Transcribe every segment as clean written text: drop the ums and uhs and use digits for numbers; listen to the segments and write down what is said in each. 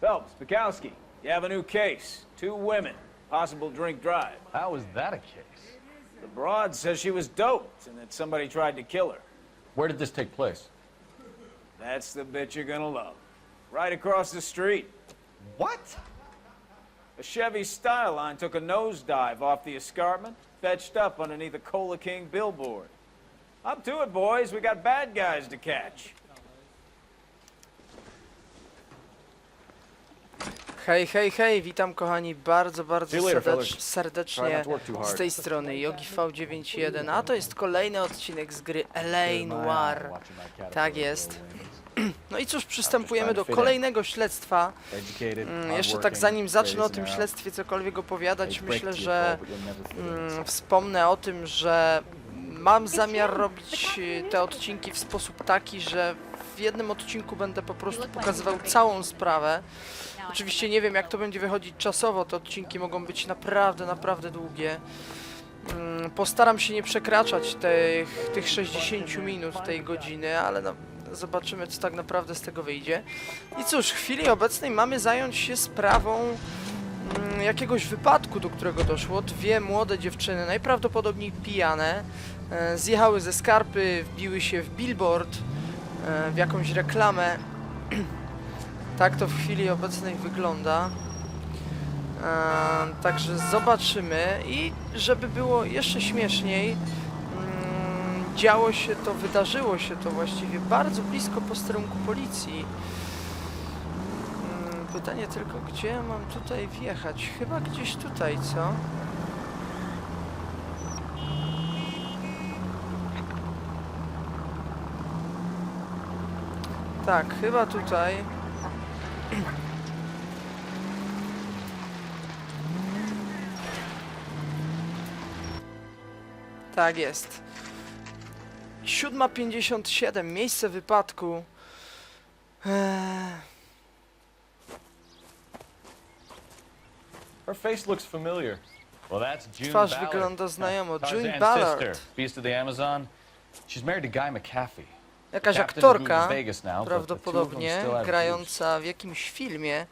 Phelps, Bukowski, you have a new case. 2 women, possible drink drive. How is that a case? The broad says she was doped and that somebody tried to kill her. Where did this take place? That's the bit you're gonna love. Right across the street. What? A Chevy Styline took a nosedive off the escarpment, fetched up underneath a Cola King billboard. Up to it, boys. We got bad guys to catch. Hej, hej, hej, witam kochani bardzo See you later, fellas. Try serdecznie not to work too hard. z tej strony YogiV91, a to jest kolejny odcinek z gry L.A Noire. Tak jest. No i cóż, przystępujemy do kolejnego śledztwa. Jeszcze tak zanim zacznę o tym śledztwie cokolwiek opowiadać, myślę, że wspomnę o tym, że mam zamiar robić te odcinki w sposób taki, że w jednym odcinku będę po prostu pokazywał całą sprawę. Oczywiście nie wiem, jak to będzie wychodzić czasowo, te odcinki mogą być naprawdę długie. Postaram się nie przekraczać tych 60 minut, tej godziny, ale no, zobaczymy, co tak naprawdę z tego wyjdzie. I cóż, w chwili obecnej mamy zająć się sprawą jakiegoś wypadku, do którego doszło. 2 młode dziewczyny, najprawdopodobniej pijane, zjechały ze skarpy, wbiły się w billboard, w jakąś reklamę. Tak to w chwili obecnej wygląda. Także zobaczymy i żeby było jeszcze śmieszniej, wydarzyło się to właściwie bardzo blisko posterunku policji. Pytanie tylko, gdzie mam tutaj wjechać? Chyba gdzieś tutaj, co? Tak, chyba tutaj. Tak jest. 7:57, miejsce wypadku. Her face looks familiar. Well, that's June Twarz Ballard. wygląda znajomo. June Tarzan's Ballard. sister, Beast of the Amazon. She's married to Guy McAfee. Jakaś Captain who's aktorka, in Vegas now, but the two of them prawdopodobnie still have grająca w jakimś filmie.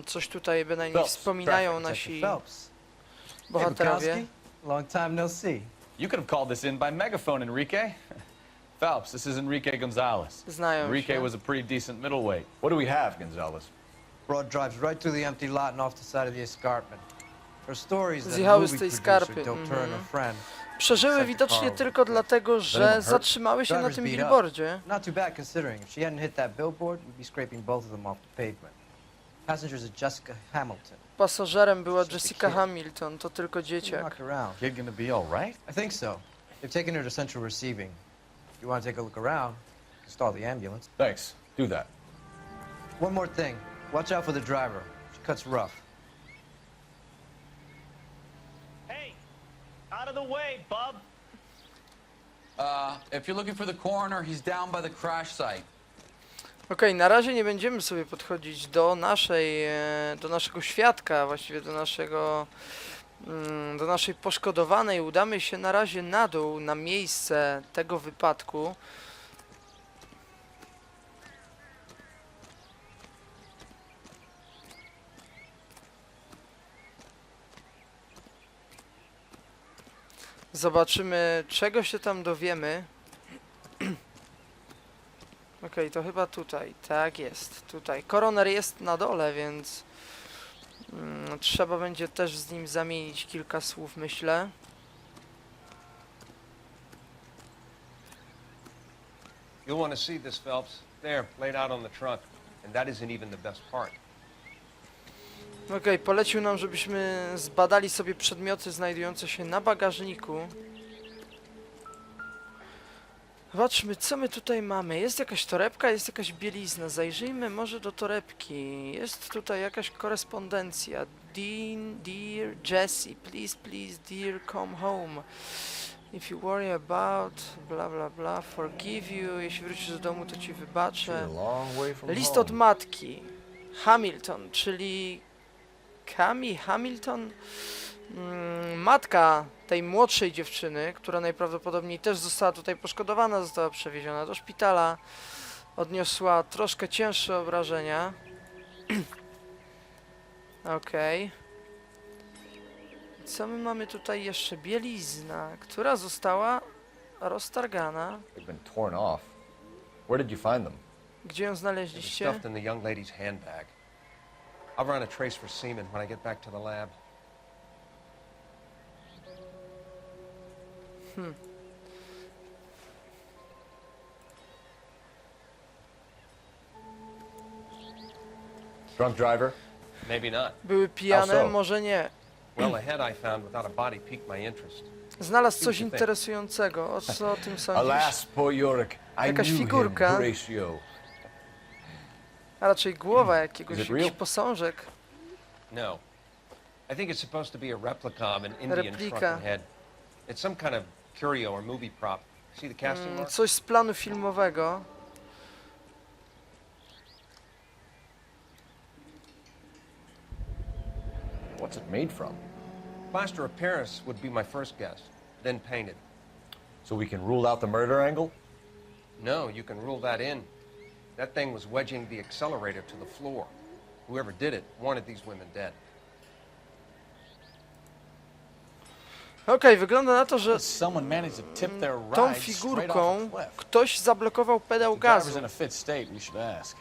Coś tutaj bynajmniej Phelps, wspominają traffic nasi Phelps. bohaterowie. Hey, Bukowski. Long time no see. You could have called this in by megaphone, Enrique. Phelps, this is Enrique Gonzalez. Znają Enrique się. was a pretty decent middleweight. What do we have, Gonzalez? Broad drives right through the empty lot and off the side of the escarpment. Her stories that Zjechały movie z tej producer skarpy. doped her and her friend. Przeżyły widocznie tylko dlatego, że zatrzymały się na Driver's tym beat up. billboardzie. Not too bad considering. If she hadn't hit that billboard, we'd be scraping both of them off the pavement. Passengers are Jessica Hamilton. Pasażerem była Jessica Hamilton, to tylko dzieciak. Knock around. Kid gonna be all right? I think so. They've taken her to central receiving. If you want to take a look around, stall the ambulance. Thanks. Do that. One more thing. Watch out for the driver. She cuts rough. Hey, out of the way, bub. If you're looking for the coroner, he's down by the crash site. Okej, na razie nie będziemy sobie podchodzić do naszego świadka, właściwie do naszej poszkodowanej. Udamy się na razie na dół, na miejsce tego wypadku. Zobaczymy, czego się tam dowiemy. Okej, to chyba tutaj. Tak jest, tutaj. Koroner jest na dole, więc trzeba będzie też z nim zamienić kilka słów, myślę. You'll want to see this, Phelps. There, laid out on the trunk. And that isn't even the best part. Okej, polecił nam, żebyśmy zbadali sobie przedmioty znajdujące się na bagażniku. Zobaczmy, co my tutaj mamy. Jest jakaś torebka, jest jakaś bielizna. Zajrzyjmy może do torebki. Jest tutaj jakaś korespondencja. Dear Jessie, please, dear, come home. If you worry about, bla bla bla, forgive you. Jeśli wrócisz do domu, to ci wybaczę. List od matki. Hamilton, czyli Cami Hamilton. Matka tej młodszej dziewczyny, która najprawdopodobniej też została tutaj poszkodowana, została przewieziona do szpitala. Odniosła troszkę cięższe obrażenia. Okej. Co my mamy tutaj jeszcze? Bielizna, która została roztargana. They've been torn off. Where did you find them? Gdzie ją It was znaleźliście? stuffed in the young lady's handbag. I'll run a trace for semen when I get back to the lab. Drunk driver? Maybe not. Były pijane? Also- Może nie. Well, the head I found without a body piqued my interest. Znalazł coś interesującego. O co o tym sądzisz? Alas, poor Yorick. I Jakaś knew him, figurka. Horatio. A raczej głowa jakiegoś, Is it jakiś real? posążek. No. I think it's supposed to be a replica of an Indian Replika. shrunken head. It's some kind of curio or movie prop. See the casting mark? Coś z planu filmowego. What's it made from? Plaster of Paris would be my first guess, then painted. So we can rule out the murder angle? No, you can rule that in. That thing was wedging the accelerator to the floor. Whoever did it wanted these women dead. Okej, wygląda na to, że Someone managed to tip their tą ride straight off figurką a cliff. ktoś zablokował pedał The driver's gazu. in a fit state, we should ask.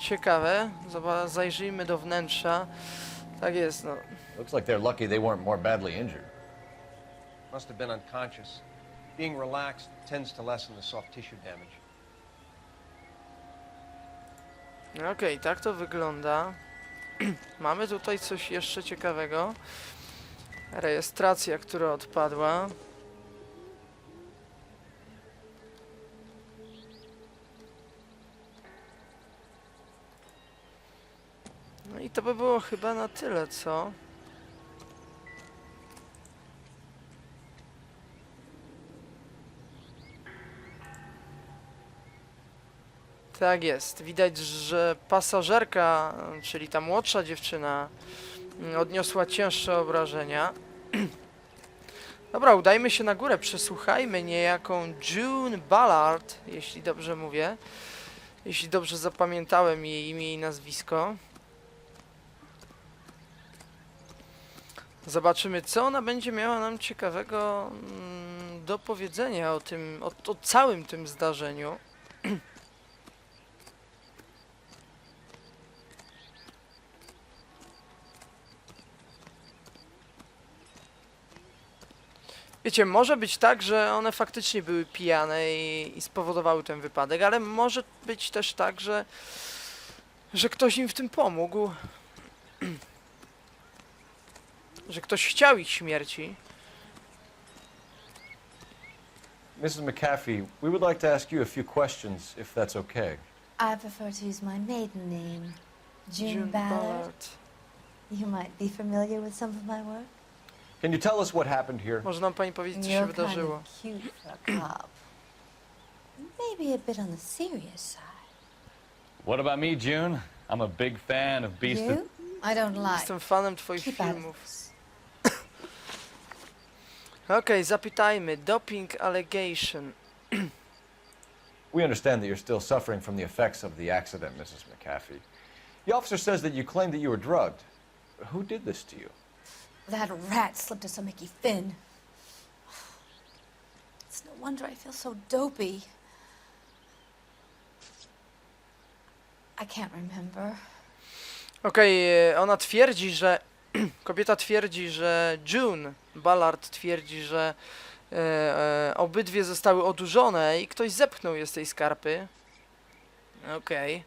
Ciekawe. Zajrzyjmy do wnętrza. Tak jest, no. Looks like they're lucky they weren't more badly injured. Must have been unconscious. Being relaxed tends to lessen the soft tissue damage. Okej, tak to wygląda. Mamy tutaj coś jeszcze ciekawego. Rejestracja, która odpadła. No i to by było chyba na tyle, co? Tak jest. Widać, że pasażerka, czyli ta młodsza dziewczyna, odniosła cięższe obrażenia. Dobra, udajmy się na górę. Przesłuchajmy niejaką June Ballard, jeśli dobrze mówię. Jeśli dobrze zapamiętałem jej imię i nazwisko. Zobaczymy, co ona będzie miała nam ciekawego do powiedzenia o tym, o całym tym zdarzeniu. Wiecie, może być tak, że one faktycznie były pijane i spowodowały ten wypadek, ale może być też tak, że ktoś im w tym pomógł. Że ktoś chciał ich śmierci. Mrs. McAfee, we would like to ask you a few questions, if that's okay. I prefer to use my maiden name, June Ballard. You might be familiar with some of my work. Can you tell us what happened here? Może nam pani powiedzieć, co się You're wydarzyło? kind of cute for a cop. Maybe a bit on the serious side. What about me, June? I'm a big fan of Beast of... You? I don't like. Jestem fanem twoich Keep out of filmów. this. Okej, zapytajmy. Doping allegation. We understand that you're still suffering from the effects of the accident, Mrs. McAfee. The officer says that you claimed that you were drugged. Who did this to you? That rat slipped us a Mickey Finn. It's no wonder I feel so dopey. I can't remember. Okej, ona twierdzi, że... kobieta twierdzi, że June Ballard twierdzi, że obydwie zostały odurzone i ktoś zepchnął je z tej skarpy. Okej.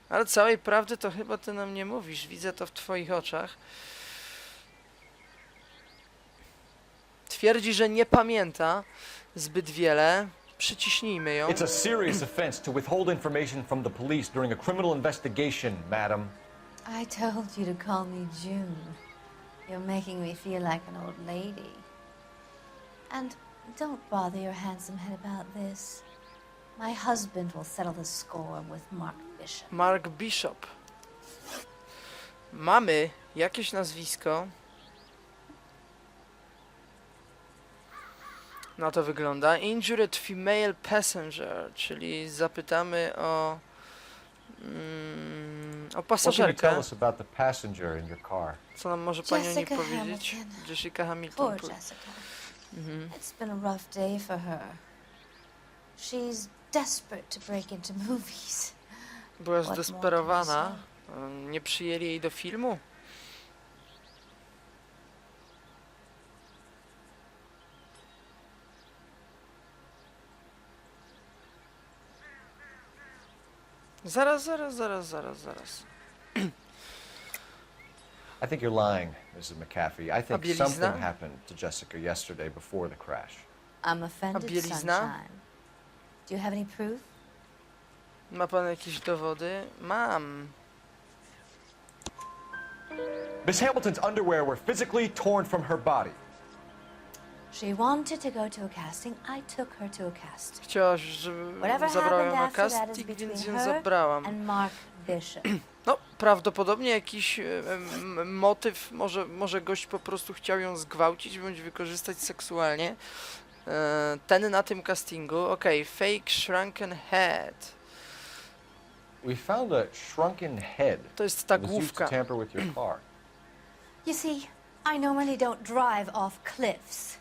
Ale całej prawdy to chyba ty nam nie mówisz. Widzę to w twoich oczach. Twierdzi, że nie pamięta zbyt wiele. Przyciśnijmy ją. It's a serious offense to withhold information from the police during a criminal investigation, madam. I told you to call me June. You're making me feel like an old lady. And don't bother your handsome head about this. My husband will settle the score with Mark Bishop. Mark Bishop. Mamy jakieś nazwisko. Na to wygląda. Injured female passenger, czyli zapytamy o O What can you tell pasażerkę. us about the passenger in your car? Co nam może pani o niej Jessica powiedzieć? Hamilton. Jessica Hamilton. Poor Jessica. It's been a rough day for her. She's desperate to break into movies. Była What more can you zdesperowana. Nie przyjęli jej do filmu? Zaraz. I think you're lying, Mrs. McAfee. I think bielizna? something happened to Jessica yesterday before the crash. I'm offended, bielizna? Sunshine. Do you have any proof? Ma pan jakieś dowody? Mam. Miss Hamilton's underwear were physically torn from her body. She wanted to go to a casting. I took her to a casting. Chciała, żeby Whatever zabrała ją happened na after that is casting, between więc ją her zabrałam. and Mark Bishop. No, prawdopodobnie jakiś motyw, może gość po prostu chciał ją zgwałcić bądź wykorzystać seksualnie. Ten na tym castingu. Okej, fake shrunken head. We found a shrunken head To jest ta that was used to główka. tamper with your car. You see, I normally don't drive off cliffs.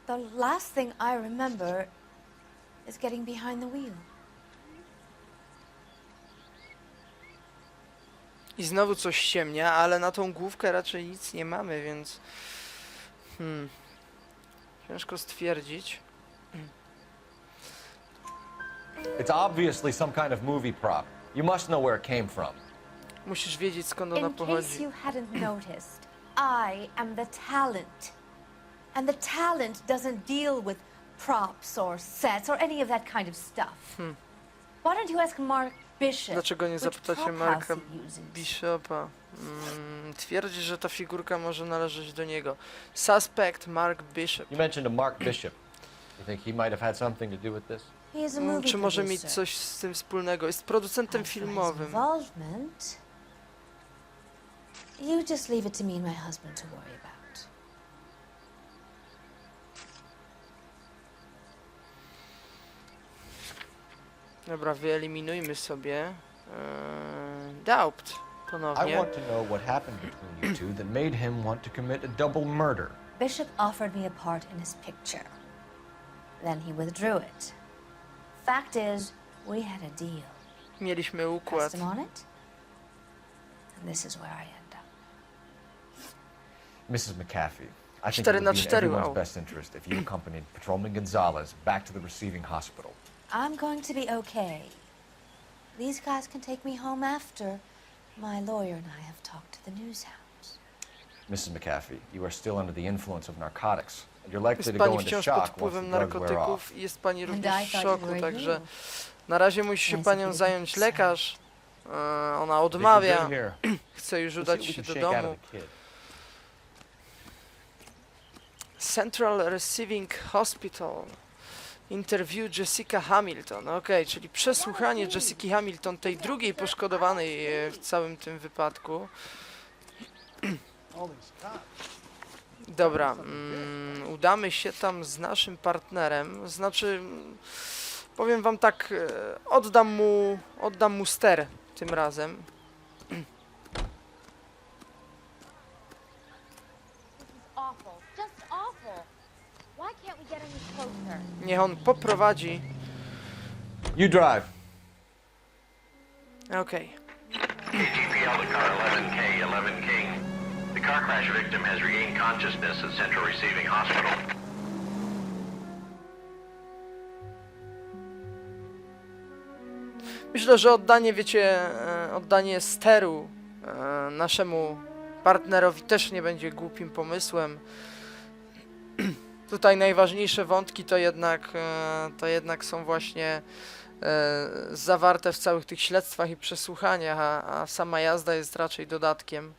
The last thing I remember is getting behind the wheel. I znowu coś ciemnia, ale na tą główkę raczej nic nie mamy, więc... Ciężko stwierdzić. It's obviously some kind of movie prop. You must know where it came from. Musisz wiedzieć, skąd ona In case pochodzi. you hadn't noticed, I am the talent. And the talent doesn't deal with props or sets or any of that kind of stuff. Why don't you ask Mark Bishop? Dlaczego nie which zapytacie prop Marka house he uses? Bishopa? Twierdzi, że ta figurka może należeć do niego. Suspect Mark Bishop. You mentioned a Mark Bishop. You think he might have had something to do with this? He is a movie Czy może mieć producer. coś z tym wspólnego? Jest producentem As for his filmowym. involvement, you just leave it to me and my husband to worry about. Dobra, wyeliminujmy sobie doubt I ponownie. want to know what happened between you two that made him want to commit a double murder. Bishop offered me a part in his picture. Then he withdrew it. Fact is, we had a deal. Mieliśmy układ. Pressed him on it, and this is where I end up. Mrs. McAfee, I think it 4 would na be in 4, everyone's wow. best interest if you accompanied Patrolman Gonzalez back to the receiving hospital. I'm going to be okay. These guys can take me home after. My lawyer and I have talked to the news hounds. Mrs. McAfee, you are still under the influence of narcotics, and you're likely Jest to go pani into wciąż pod shock once the wpływem drugs wear off. narkotyków i jest pani And również I w thought you szoku, were także you. na razie musi się Nice panią of you. zająć lekarz. Ona Think odmawia, we're good here. chce już Let's see udać what we się can do shake out domu. of the kid. Central Receiving Hospital. Interview Jessica Hamilton. Okej, czyli przesłuchanie Jessiki Hamilton, tej drugiej poszkodowanej w całym tym wypadku. Dobra, udamy się tam z naszym partnerem. Znaczy, powiem wam tak, oddam mu ster tym razem. Awful. Just awful. Why can't we get any closer? Niech on poprowadzi. You drive. Okej. ATPL to car 11K, 11 King. The car crash victim has regained consciousness at Central Receiving Hospital. Myślę, że oddanie, wiecie, oddanie steru naszemu partnerowi też nie będzie głupim pomysłem. Tutaj najważniejsze wątki to jednak są właśnie zawarte w całych tych śledztwach i przesłuchaniach, a sama jazda jest raczej dodatkiem.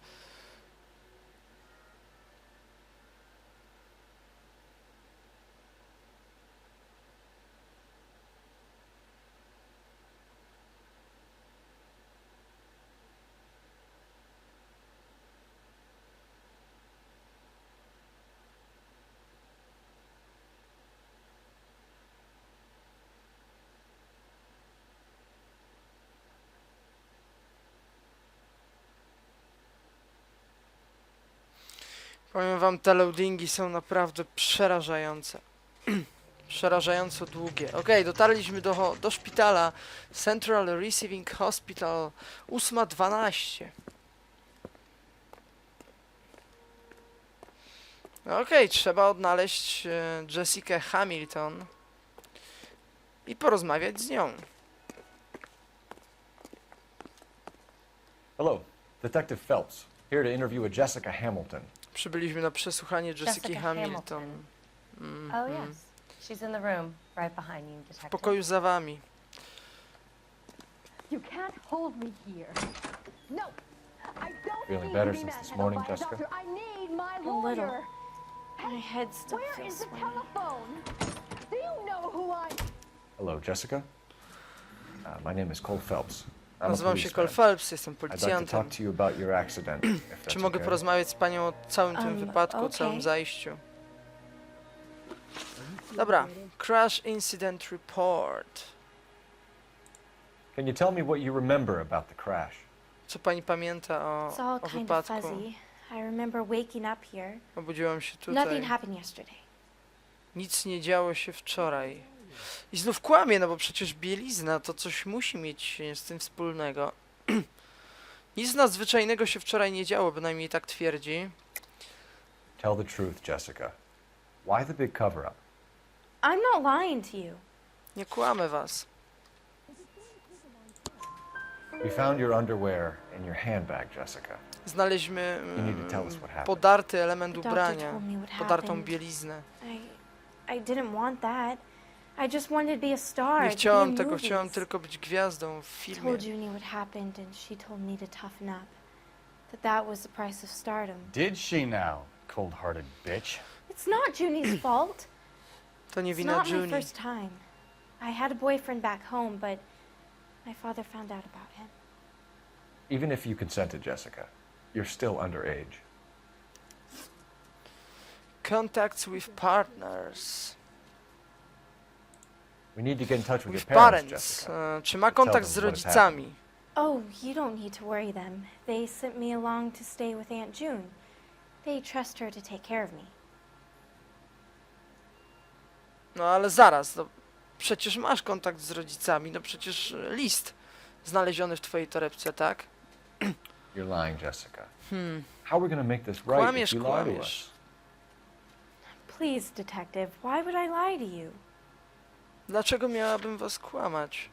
Powiem wam, te loadingi są naprawdę przerażające. Przerażająco długie. Okej, dotarliśmy do szpitala. Central Receiving Hospital. 8:12. Okej, trzeba odnaleźć Jessikę Hamilton i porozmawiać z nią. Hello, Detective Phelps, here to interview a Jessica Hamilton. Przybyliśmy na przesłuchanie Jessiki Jessica Hamilton. Oh, yes. She's in the room right behind you, W detective. pokoju za wami. You can't hold me here. No. I don't Feeling need better to be since this manhandled morning, by a Jessica? doctor. I need my A lawyer. little. My head still Where feels is the swimming. telephone? Do you know who I... Hello, Jessica. My name is Cole Phelps. I'm a Nazywam się Cole policeman. Phelps, jestem I'd like to policjantem. talk to you about your accident, if Czy that's mogę okay. porozmawiać z panią o całym tym wypadku, o całym okej. zajściu? Dobra. Crash Incident Report. Can you tell me what you remember about the crash? Co pani pamięta It's all o kind of wypadku? fuzzy. I remember waking up here. Obudziłam się Nothing tutaj. happened yesterday. Nic nie działo się wczoraj. I znów kłamie, no bo przecież bielizna to coś musi mieć z tym wspólnego. Nic nadzwyczajnego się wczoraj nie działo, bynajmniej tak twierdzi. Tell the truth, Jessica. Why the big cover-up? I'm not lying to you. Nie kłamę was. We found your underwear in your handbag, Jessica. Znaleźliśmy You need to tell us what happened. podarty element The doctor ubrania, told me what podartą happened. bieliznę. I didn't want that. I just wanted to be a star. Nie to be chciałam in tego, movies. chciałam tylko być gwiazdą w filmie. Told Junie what happened, and she told me to toughen up. That was the price of stardom. Did she now, cold-hearted bitch? It's not Junie's fault. To nie It's wina not my Junie. first time. I had a boyfriend back home, but my father found out about him. Even if you consented, Jessica, you're still underage. Contacts with partners. We need to get in touch with With your parents, parents. Jessica. Czy ma Tell kontakt them z what has rodzicami? Oh, you don't need to worry them. They sent me along to stay with Aunt June. They trust her to take care of me. No ale zaraz, no, przecież masz kontakt z rodzicami, no przecież list znaleziony w twojej torebce, tak? You're lying, Jessica. How are we going to make this right Kłamiesz, if you lie to kłamiesz. us? Please, detective, why would I lie to you? Dlaczego miałabym was kłamać?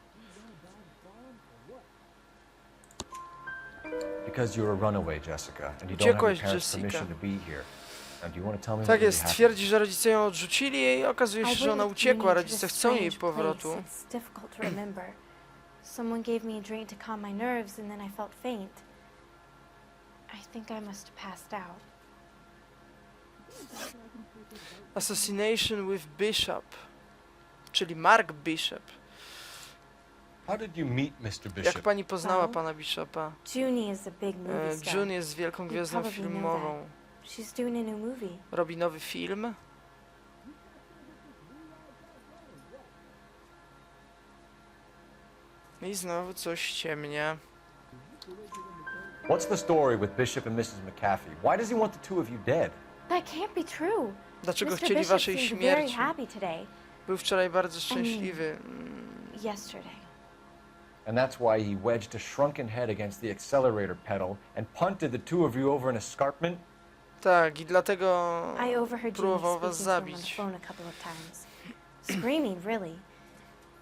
Because you're a runaway, Jessica, and you don't have your Uciekłaś, parents' Jessica. permission to be here. And do you want to tell me Tak what really jest, happened? twierdzi, że rodzice ją odrzucili i okazuje się, I że ona went with uciekła, Junie to rodzice this chcą jej strange powrotu. place. It's difficult to remember. Someone gave me a drink to calm my nerves, and then I felt faint. I think I must have passed out. Assassination with Bishop, czyli Mark Bishop. How did you meet Mr. Jak Bishop? pani poznała Well, pana Bishopa? Junie is a big movie star. June jest wielką gwiazdą probably know filmową. She's doing a new movie. Robi nowy film. I znowu coś ciemnia. What's the story with Bishop and Mrs. McAfee? Why does he want the two of you dead? That can't be true. Dlaczego Mr. chcieli Bishop waszej seemed very śmierci? happy today. Był wczoraj bardzo szczęśliwy. Yesterday. And that's why he wedged a shrunken head against the accelerator pedal and punted the two of you over an escarpment? Tak, i dlatego I overheard Junie próbował was speaking to him on the zabić. phone a couple of times. Screaming, really.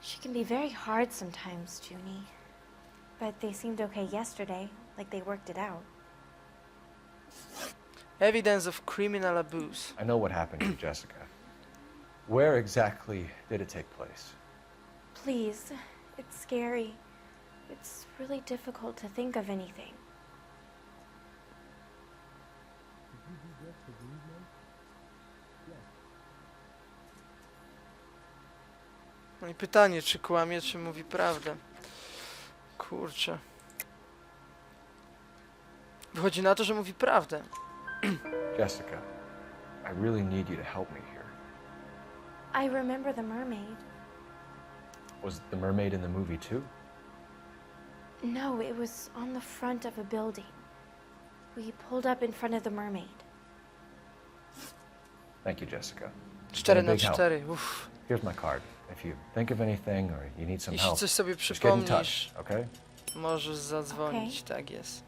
She can be very hard sometimes, Junie. But they seemed okay yesterday, like they worked it out. Evidence of criminal abuse. I know what happened to you, Jessica. Where exactly did it take place? Please, it's scary. It's really difficult to think of anything. No i pytanie, czy kłamie, czy mówi prawdę. Kurczę. Wychodzi na to, że mówi prawdę. Jessica, I really need you to help me here. I remember the mermaid. Was the mermaid in the movie too? No, it was on the front of a building. We pulled up in front of the mermaid. Thank you, Jessica. 4 na Big help. 4. Uff. Here's my card. If you think of anything or you need some Jeśli help, coś sobie just get in przypomnisz, touch, okay? możesz zadzwonić, tak jest.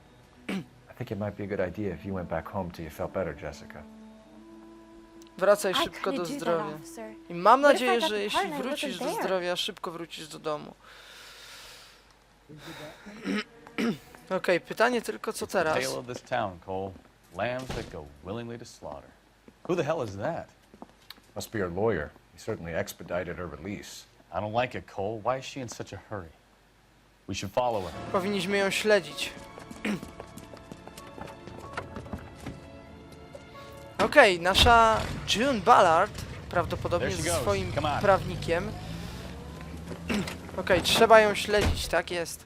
I think it might be a good idea if you went back home till you felt better, Jessica. Wracaj I szybko do couldn't do that, zdrowia. officer. I mam What if I nadzieję, got że the jeśli part and I wrócisz wasn't do there? zdrowia, szybko wrócisz do domu. Okej, pytanie tylko co It's the teraz? tale of this town, Cole. Lambs that go willingly to slaughter. Who the hell is that? Must be her lawyer. He certainly expedited her release. I don't like it, Cole. Why is she in such a hurry? We should follow her. Powinniśmy ją śledzić. Okej, nasza June Ballard, prawdopodobnie There she ze goes. swoim Come on. prawnikiem. Okej, trzeba ją śledzić, tak jest.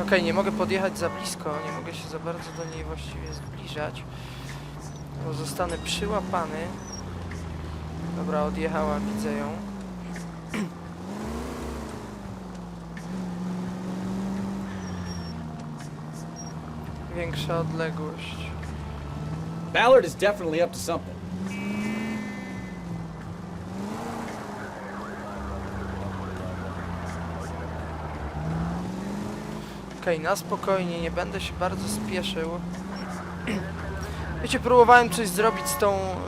Okej, nie mogę podjechać za blisko, nie mogę się za bardzo do niej właściwie zbliżać, bo zostanę przyłapany. Dobra, odjechała, widzę ją. Większa odległość. Ballard is definitely up to something. Okej, na spokojnie, nie będę się bardzo spieszył. Wiecie, próbowałem coś zrobić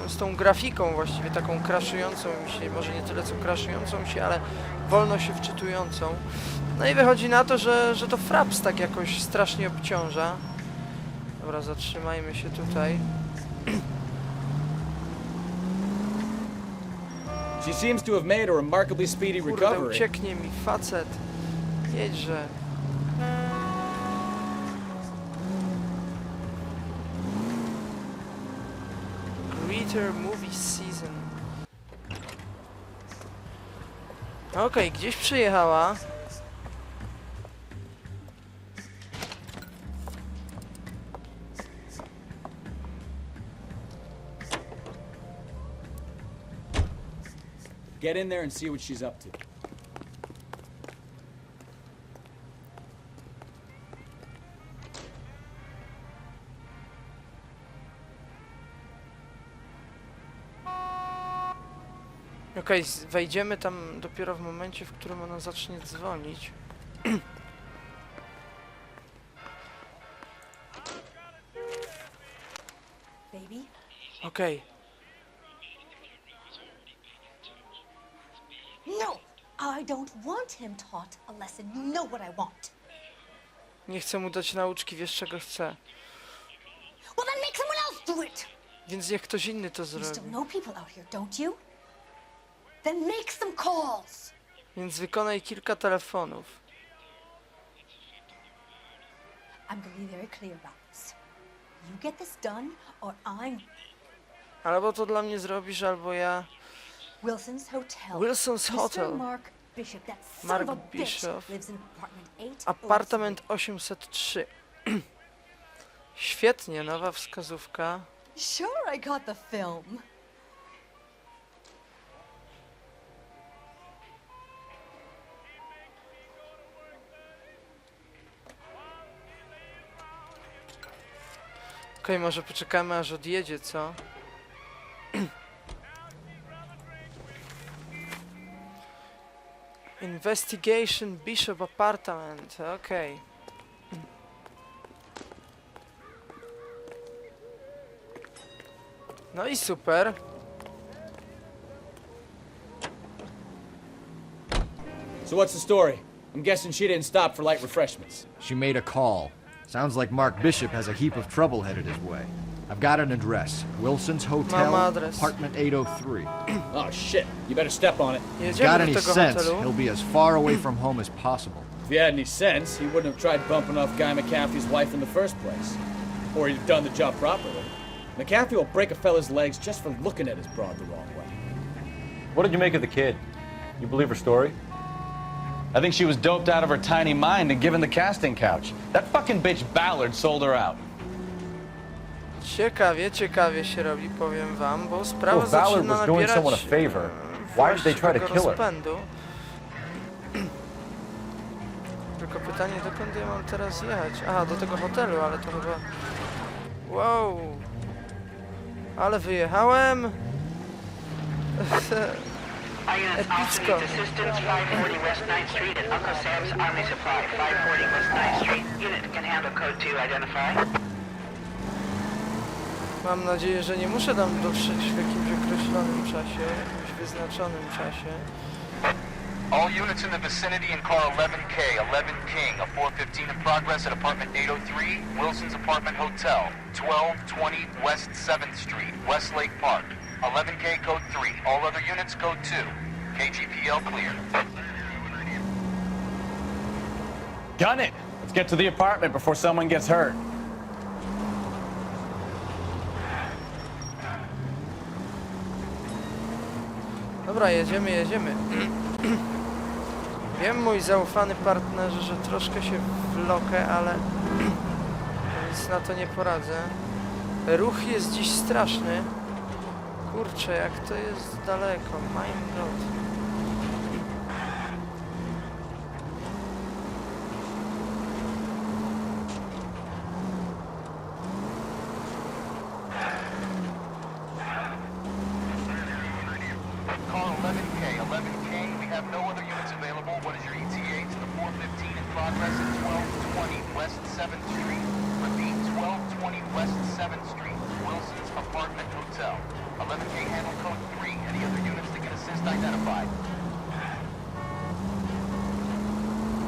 z tą grafiką właściwie, taką crashującą mi się, może nie tyle co crashującą się, ale wolno się wczytującą. No i wychodzi na to, że to fraps tak jakoś strasznie obciąża. Dobra, zatrzymajmy się tutaj. She seems to have made a remarkably speedy Kurde, recovery. ucieknie mi facet. Jedźże. Greater Movie Season. Okej, gdzieś przyjechała. Get in there and see what she's up to. Okej, wejdziemy tam dopiero w momencie, w którym ona zacznie dzwonić. Baby? Okej. No! I don't want him taught a lesson. You know what I want. Nie chcę mu dać nauczki, wiesz czego chcę. Well, then make someone else do it! Więc niech ktoś inny to You still zrobi. know people out here, don't you? Then make some calls! Więc wykonaj kilka telefonów. I'm gonna be very clear about this. You get this done, or I'm Albo to dla mnie zrobisz, albo ja... Wilson's Hotel. Wilson's Hotel. Mr. Mark Bishop, that son Mark of a bitch, Bishop. lives in apartment 8. Apartament 803. Świetnie, nowa wskazówka. Sure, I got the film. Okej, może poczekamy aż odjedzie, co? Investigation Bishop Apartment, okej. No i super. So what's the story? I'm guessing she didn't stop for light refreshments. She made a call. Sounds like Mark Bishop has a heap of trouble headed his way. I've got an address. Wilson's Hotel, Mam adres. apartment 803. Oh shit, you better step on it. If he's Jedziemy got do any tego sense, hotelu. he'll be as far away from home as possible. If he had any sense, he wouldn't have tried bumping off Guy McCaffrey's wife in the first place. Or he'd have done the job properly. McCaffrey will break a fella's legs just for looking at his broad the wrong way. What did you make of the kid? You believe her story? I think she was doped out of her tiny mind and given the casting couch. That fucking bitch Ballard sold her out. Ciekawie się robi, powiem wam, bo sprawa Well, if Ballard zaczyna was doing nabierać someone a favor, why did they try to właściwego kill her? rozpędu. Tylko pytanie, dokąd ja mam teraz jechać? Aha, do tego hotelu, ale to chyba... Wow! Ale wyjechałem! Epicko! Assistance 540 West 9th Street at Uncle Sam's Army Supply. 540 West 9th Street. Unit can handle code 2 identify. Mam nadzieję, że nie muszę tam dotrzeć w jakimś określonym czasie, jakimś wyznaczonym czasie. All units in the vicinity in car 11K, 11 King, a 415 in progress at apartment 803, Wilson's Apartment Hotel, 1220 West 7th Street, Westlake Park. 11K code 3, all other units code 2. KGPL clear. Gun it! Let's get to the apartment before someone gets hurt. Dobra, jedziemy. Wiem, mój zaufany partnerze, że troszkę się wlokę, ale nic na to nie poradzę. Ruch jest dziś straszny. Kurczę, jak to jest daleko. My God. Car 11K, 11 King, we have no other units available. What is your ETA to the 415 in progress at 1220 West 7th Street? Repeat, 1220 West 7th Street, Wilson's Apartment Hotel. 11K handle code 3. Any other units that can assist identified?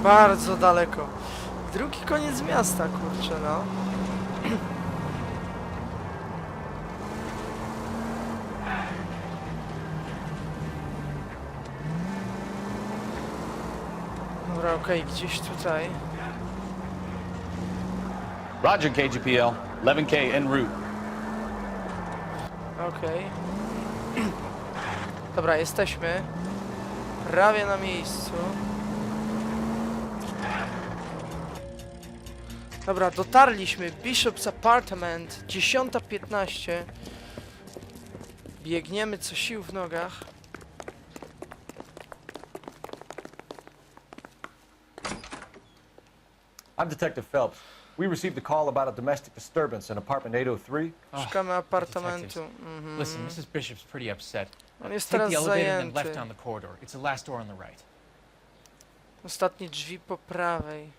Bardzo daleko. Drugi koniec miasta, kurczę, no. Dobra, okej, gdzieś tutaj. Roger, KGPL. 11K en route. Okej. Dobra, jesteśmy. Prawie na miejscu. Dobra, dotarliśmy. Bishop's Apartment. 10:15. Biegniemy co sił w nogach. I'm Detective Phelps. We received a call about a domestic disturbance in apartment 803. Szukamy apartamentu. Listen, Mrs. Bishop's pretty upset. On jest Take teraz the elevator and then zajęty. left down the corridor. It's the last door on the right. Ostatnie drzwi po prawej.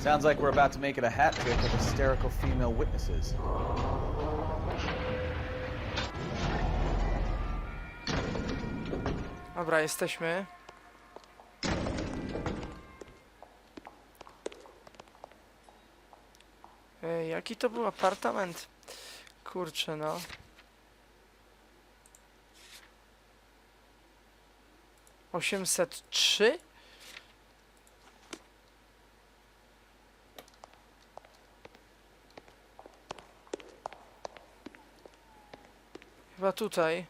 Sounds like we're about to make it a hat trick of hysterical female witnesses. Dobra, jesteśmy. Jaki to był apartament? Kurczę, no. $803? Chyba tutaj.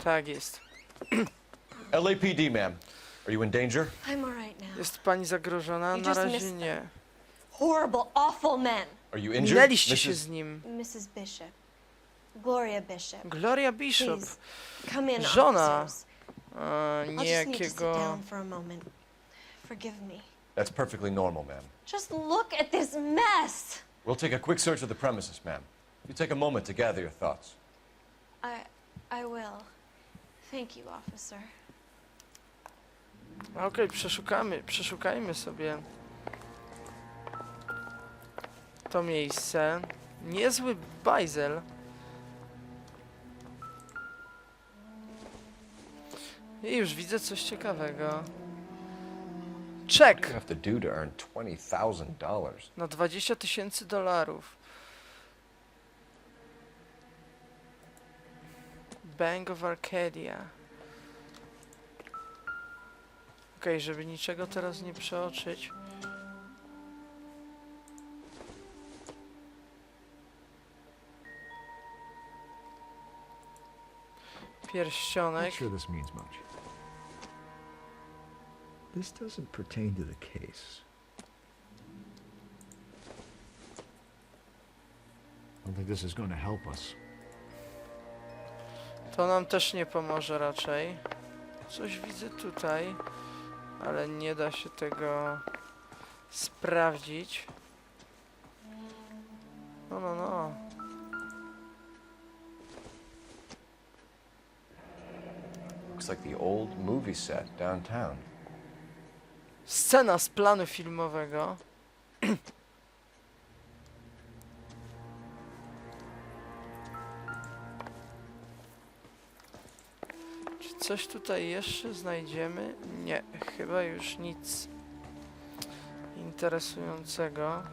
Tak jest. LAPD, ma'am. Are you in danger? I'm all right now. Jest pani zagrożona? You Na just razie missed nie. Horrible, awful men. Are you injured? Minęliście się z nim. Mrs. Bishop. Gloria Bishop. Gloria Bishop. Please, come in, Żona officers. I'll just need to sit niejakiego... down for a moment. Forgive me. That's perfectly normal, ma'am. Just look at this mess. We'll take a quick search of the premises, ma'am. You take a moment to gather your thoughts. I will. Thank you, officer. Okej, przeszukajmy sobie to miejsce. Niezły bajzel. I już widzę coś ciekawego. Czek! What do you have to do to earn $20,000? Na $20,000. Bank of Arcadia. Okej, żeby niczego teraz nie przeoczyć. Pierścionek. Not sure this means much. This doesn't pertain to the case. think this is going to help us. To nam też nie pomoże raczej. Coś widzę tutaj, ale nie da się tego sprawdzić. No. Looks like the old movie set downtown. Scena z planu filmowego. Czy coś tutaj jeszcze znajdziemy? Nie, chyba już nic interesującego.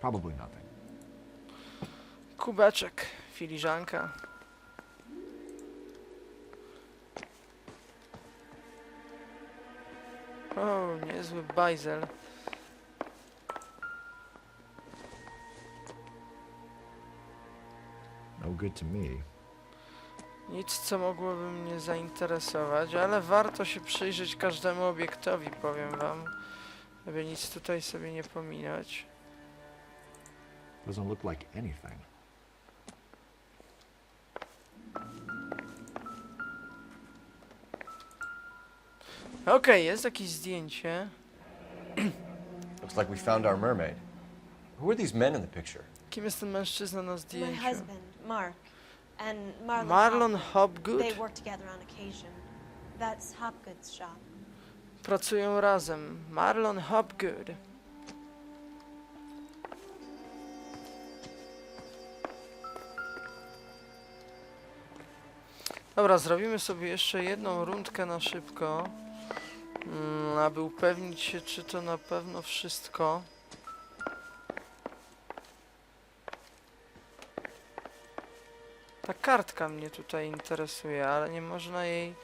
Probably nothing. Kubeczek, filiżanka. O, niezły bajzel. No good to me. Nic, co mogłoby mnie zainteresować, ale warto się przyjrzeć każdemu obiektowi, powiem wam, żeby nic tutaj sobie nie pominąć. Doesn't look like anything. Okej, jest jakieś zdjęcie. Looks like we found our mermaid. Who are these men in the picture? Kim jest ten mężczyzna na My zdjęciu? husband, Mark, and Marlon Hopgood? They work together on occasion. That's Hopgood's shop. Pracują razem. Marlon Hopgood. Dobra, zrobimy sobie jeszcze jedną rundkę na szybko, aby upewnić się, czy to na pewno wszystko. Ta kartka mnie tutaj interesuje, ale nie można jej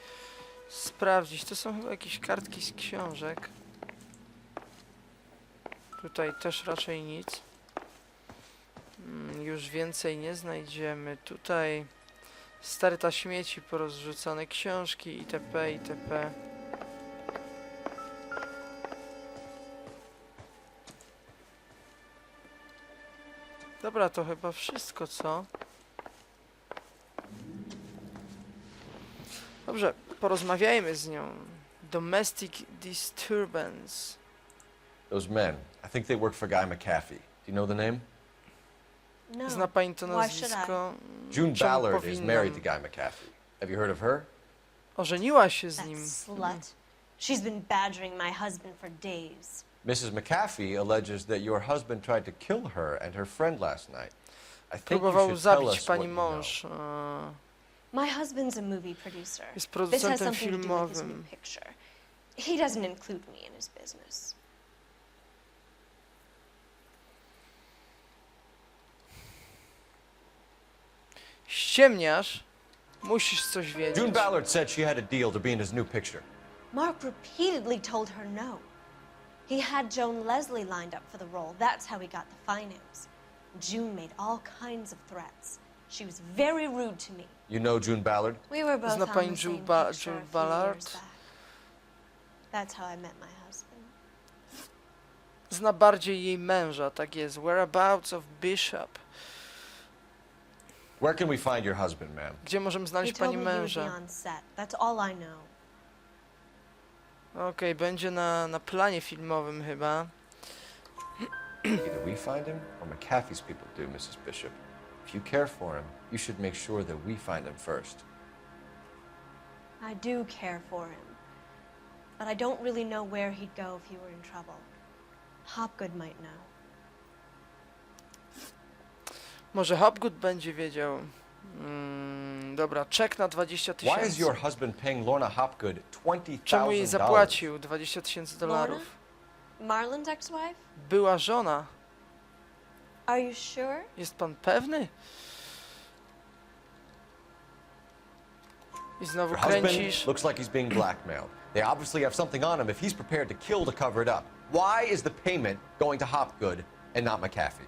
sprawdzić. To są chyba jakieś kartki z książek. Tutaj też raczej nic. Już więcej nie znajdziemy. Tutaj sterta śmieci, porozrzucane książki itp. itp. Dobra, to chyba wszystko, co? Dobrze, porozmawiajmy z nią. Domestic disturbance. Those men. I think they work for Guy McAfee. Do you know the name? No. Zna pani to Why should I? nazwisko? June Czemu Ballard is married to powinnam? Guy McAfee. Have you heard of her? Ożeniła się z That nim. slut. She's been badgering my husband for days. Mrs. McAfee alleges that your husband tried to kill her and her friend last night. I think you Próbował should tell zabić us what pani you know. mąż. My husband's a movie producer. Jest This has producentem something to do with his filmowym. new picture. He doesn't include me in his business. Ściemniasz? Musisz coś wiedzieć. June Ballard said she had a deal to be in his new picture. Mark repeatedly told her no. He had Joan Leslie lined up for the role. That's how he got the finance. June made all kinds of threats. She was very rude to me. You know June Ballard? We were both Zna on pani the same June picture a few Ballard? years back. That's how I met my husband. Zna bardziej jej męża, tak jest. Whereabouts of Bishop. Where can we find your husband, ma'am? Gdzie możemy He znaleźć told pani me he would be męża? on set. That's all I know. Okej, będzie na planie filmowym chyba. Either we find him or McAfee's people do, Mrs. Bishop. If you care for him, you should make sure that we find him first. I do care for him. But I don't really know where he'd go if he were in trouble. Hopgood might know. Może Hopgood będzie wiedział. Dobra, czek na 20 Why is 000. your husband paying Lorna Hopgood Czemu jej $20,000? zapłacił 20 000 dolarów? Marlon's ex-wife? Była żona. Are you sure? Jest pan pewny? I znowu Your husband kręcisz. looks like he's being blackmailed. They obviously have something on him if he's prepared to kill to cover it up. Why is the payment going to Hopgood and not McAfee?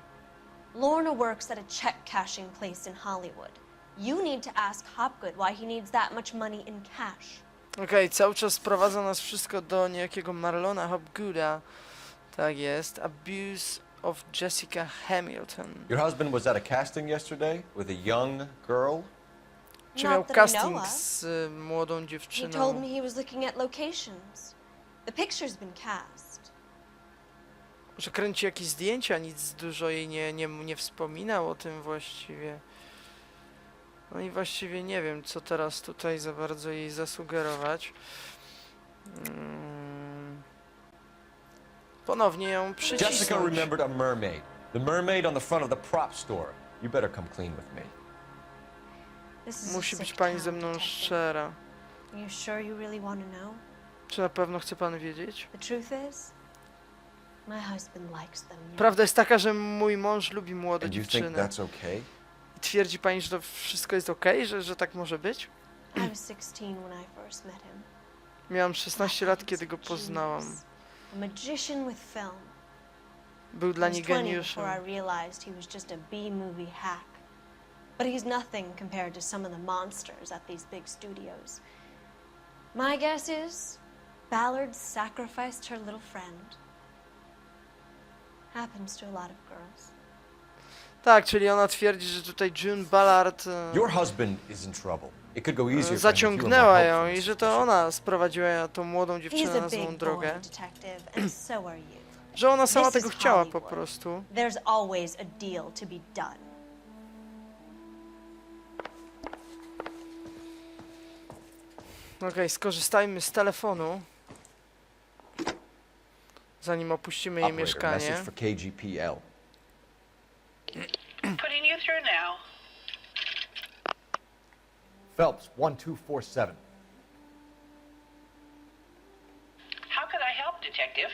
Lorna works at a check cashing place in Hollywood. You need to ask Hopgood why he needs that much money in cash. Okej, cały czas sprowadza nas wszystko do niejakiego Marlona Hopgooda. Tak jest. Abuse of Jessica Hamilton. Your husband was at a casting yesterday with a young girl? Czy miał Not that I know casting of. z młodą He told dziewczyną? me he was looking at locations. The picture's been cast. Że kręci jakieś zdjęcia, nic dużo jej nie wspominał o tym właściwie. No i właściwie nie wiem, co teraz tutaj za bardzo jej zasugerować. Ponownie ją Jessica przycisnąć. remembered a mermaid. The mermaid on the front of the prop store. You better come clean with me. This is a Musi być sick pani town, ze mną detective. szczera. Are you sure you really want to know? Czy na pewno chce pan wiedzieć? The truth is, my husband likes them young. Prawda jest taka, że mój mąż lubi młode And you think dziewczyny. that's okay? I twierdzi pani, że to wszystko jest okej, że tak może być? I was 16 when I first met him. Miałam 16 lat, kiedy go poznałam. A magician with film. Był I dla was niej 20 geniuszem. before I realized he was just a B-movie hack. But he's nothing compared to some of the monsters at these big studios. My guess is Ballard sacrificed her little friend. Happens to a lot of girls. Tak, czyli ona twierdzi, że tutaj June Ballard Your husband is in trouble. It could go easier for him if you were zaciągnęła more ją helpful. i że to ona sprowadziła tą młodą He's dziewczynę a na złą big drogę. boy detective, and so are you. Że ona sama This tego is chciała po Hollywood. prostu. There's always a deal to be done. Okej, skorzystajmy z telefonu. Zanim opuścimy jej Operator, mieszkanie. message for KGPL. Putting you through now. Phelps, 1247. How could I help, Detective?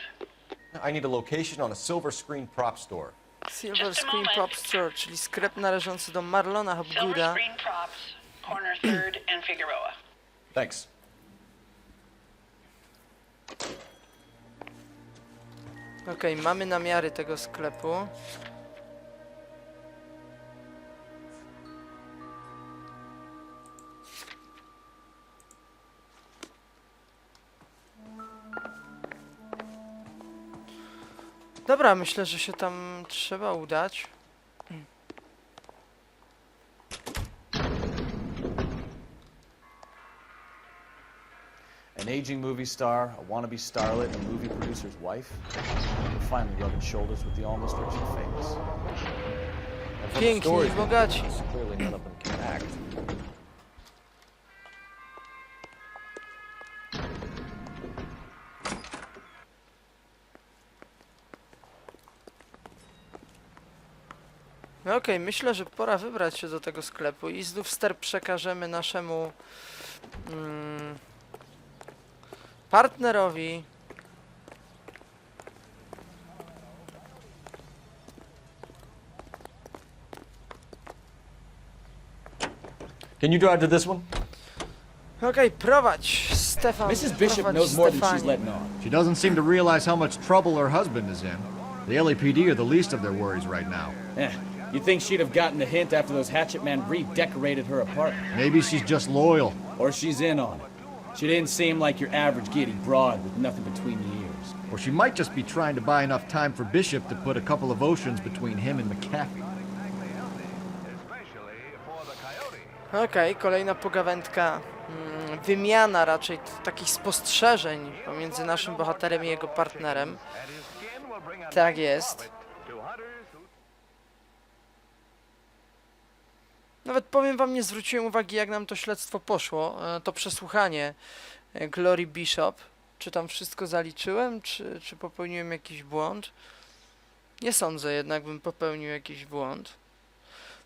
I need a location on a silver screen prop store. Silver Just a Screen moment. Prop Store, czyli sklep należący do Marlona Silver Hopgooda. screen props, corner 3rd and Figueroa. Thanks. Okej, mamy namiary tego sklepu. Dobra, myślę, że się tam trzeba udać. An aging movie star, a wannabe starlet, a movie producer's wife. We're finally rubbing shoulders with the almost rich and famous. And from the Piękni i stories, bogaci. Clearly none of them can act. No okej, myślę, że pora wybrać się do tego sklepu i znów ster przekażemy naszemu partnerowi. Can you drive to this one? Okej, prowadź, Stefan. Mrs. Bishop prowadź knows more than she's Stefanie. letting on. She doesn't seem to realize how much trouble her husband is in. The LAPD are the least of their worries right now. You'd think she'd have gotten the hint after those hatchet men redecorated her apartment. Maybe she's just loyal. Or she's in on it. She didn't seem like your average giddy broad with nothing between the ears. Or she might just be trying to buy enough time for Bishop to put a couple of oceans between him and McAfee. Okej, kolejna pogawędka. Wymiana raczej takich spostrzeżeń pomiędzy naszym bohaterem i jego partnerem. Tak jest. Nawet powiem wam, nie zwróciłem uwagi, jak nam to śledztwo poszło. To przesłuchanie Glory Bishop. Czy tam wszystko zaliczyłem, czy popełniłem jakiś błąd? Nie sądzę jednak, bym popełnił jakiś błąd.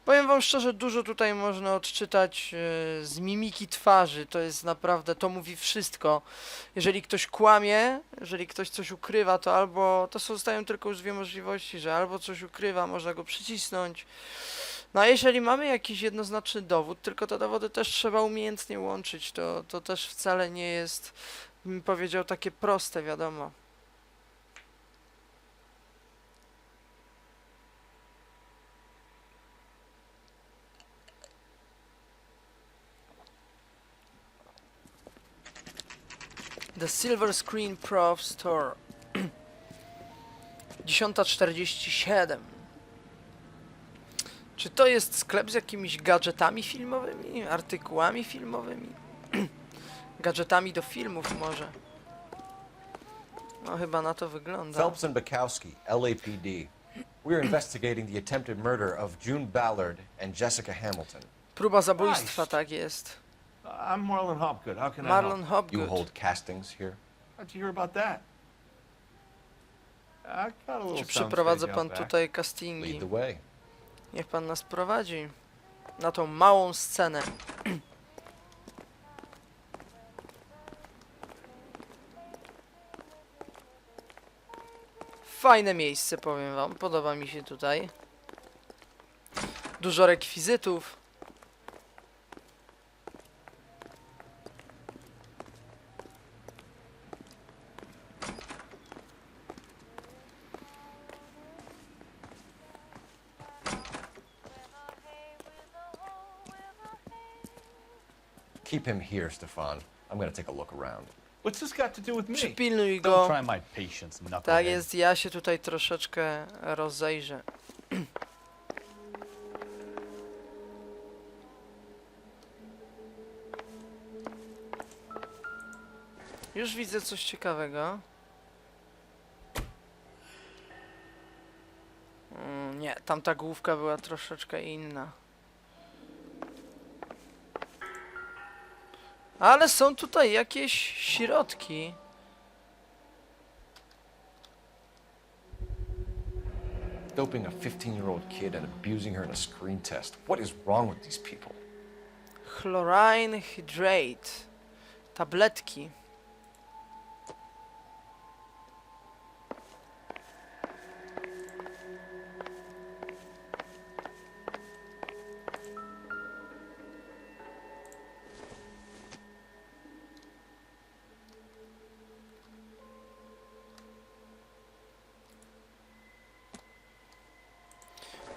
Powiem wam szczerze, dużo tutaj można odczytać z mimiki twarzy. To jest naprawdę, to mówi wszystko. Jeżeli ktoś kłamie, jeżeli ktoś coś ukrywa, to albo, to zostają tylko już dwie możliwości, że albo coś ukrywa, można go przycisnąć. No a jeżeli mamy jakiś jednoznaczny dowód, tylko te dowody też trzeba umiejętnie łączyć, to też wcale nie jest, bym powiedział, takie proste, wiadomo. The Silver Screen Pro Store. 10:47. Czy to jest sklep z jakimiś gadżetami filmowymi, artykułami filmowymi? Gadżetami do filmów może. No chyba na to wygląda. Phelps and Bukowski, LAPD. We're investigating the attempted murder of June Ballard and Jessica Hamilton. Próba zabójstwa, tak jest. I'm Marlon Hopgood. How can I Marlon help? Hopgood. You hold castings here? How'd you hear about that? I got a little Czy przeprowadza soundstage pan out back. tutaj castingi? Lead the way. Niech pan nas prowadzi na tą małą scenę. Fajne miejsce, powiem wam. Podoba mi się tutaj. Dużo rekwizytów. Keep him here, Stefan. I'm gonna take a look around. What's this got to do with me? Przypilnuj Don't go. try my patience, knucklehead. Tak jest, ja się tutaj troszeczkę rozejrzę. Już widzę coś ciekawego. Nie, tamta główka była troszeczkę inna. Ale są tutaj jakieś środki. Doping a 15-year-old kid and abusing her in a screen test. What is wrong with these people? Chlorine hydrate. Tabletki.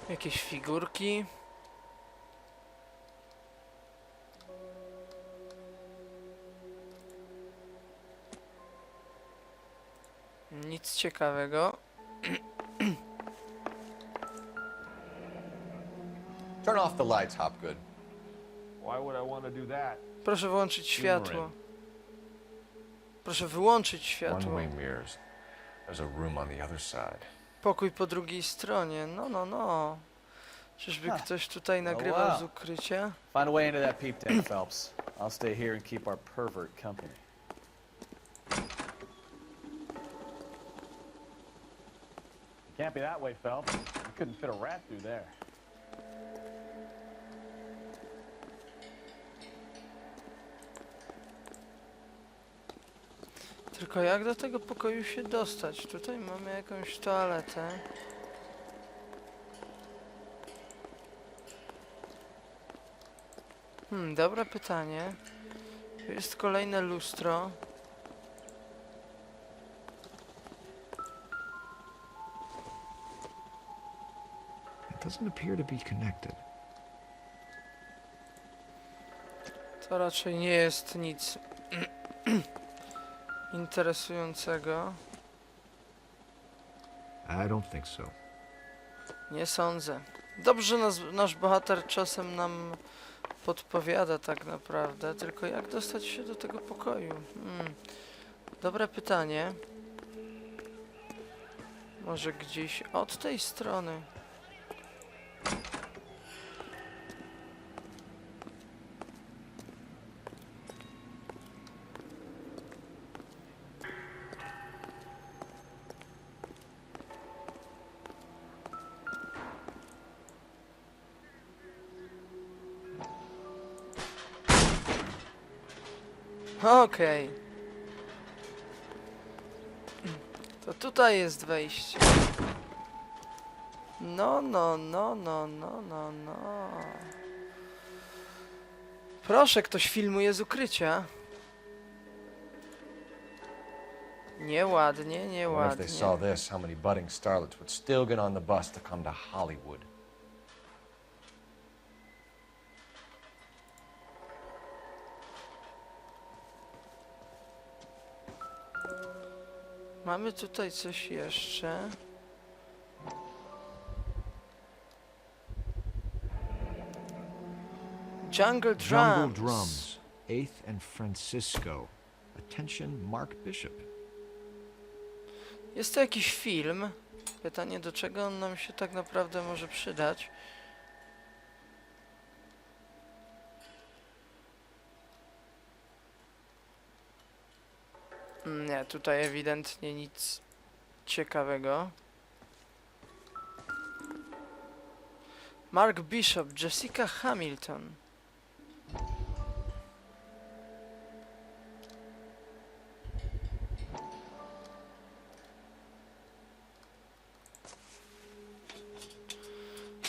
Jakieś figurki. Nic ciekawego. Turn off the lights, Hopgood. Why would I want to do that? Proszę wyłączyć światło. Proszę wyłączyć światło. One-way mirrors. There's a room on the other side. Pokój po drugiej stronie. No. Czyżby ktoś tutaj nagrywał z ukrycia? Find a way into that peep tank, Phelps. I'll stay here and keep our pervert company. It can't be that way, Phelps. You couldn't fit a rat through there. Tylko jak do tego pokoju się dostać? Tutaj mamy jakąś toaletę. Dobre pytanie. Tu jest kolejne lustro. It doesn't appear to be connected. To raczej nie jest nic interesującego. I don't think so. Nie sądzę. Dobrze, nasz bohater czasem nam podpowiada tak naprawdę, tylko jak dostać się do tego pokoju? Dobre pytanie. Może gdzieś od tej strony. Okej. To tutaj jest wejście. No. Proszę, ktoś filmuje z ukrycia. Nieładnie, What if nieładnie. they saw this? How many budding starlets would still get on the bus to come to Hollywood? Mamy tutaj coś jeszcze. Jungle Drums. Jungle Drums. 8th and Francisco. Attention, Mark Bishop. Jest to jakiś film. Pytanie, do czego on nam się tak naprawdę może przydać. Nie, tutaj ewidentnie nic ciekawego. Mark Bishop, Jessica Hamilton.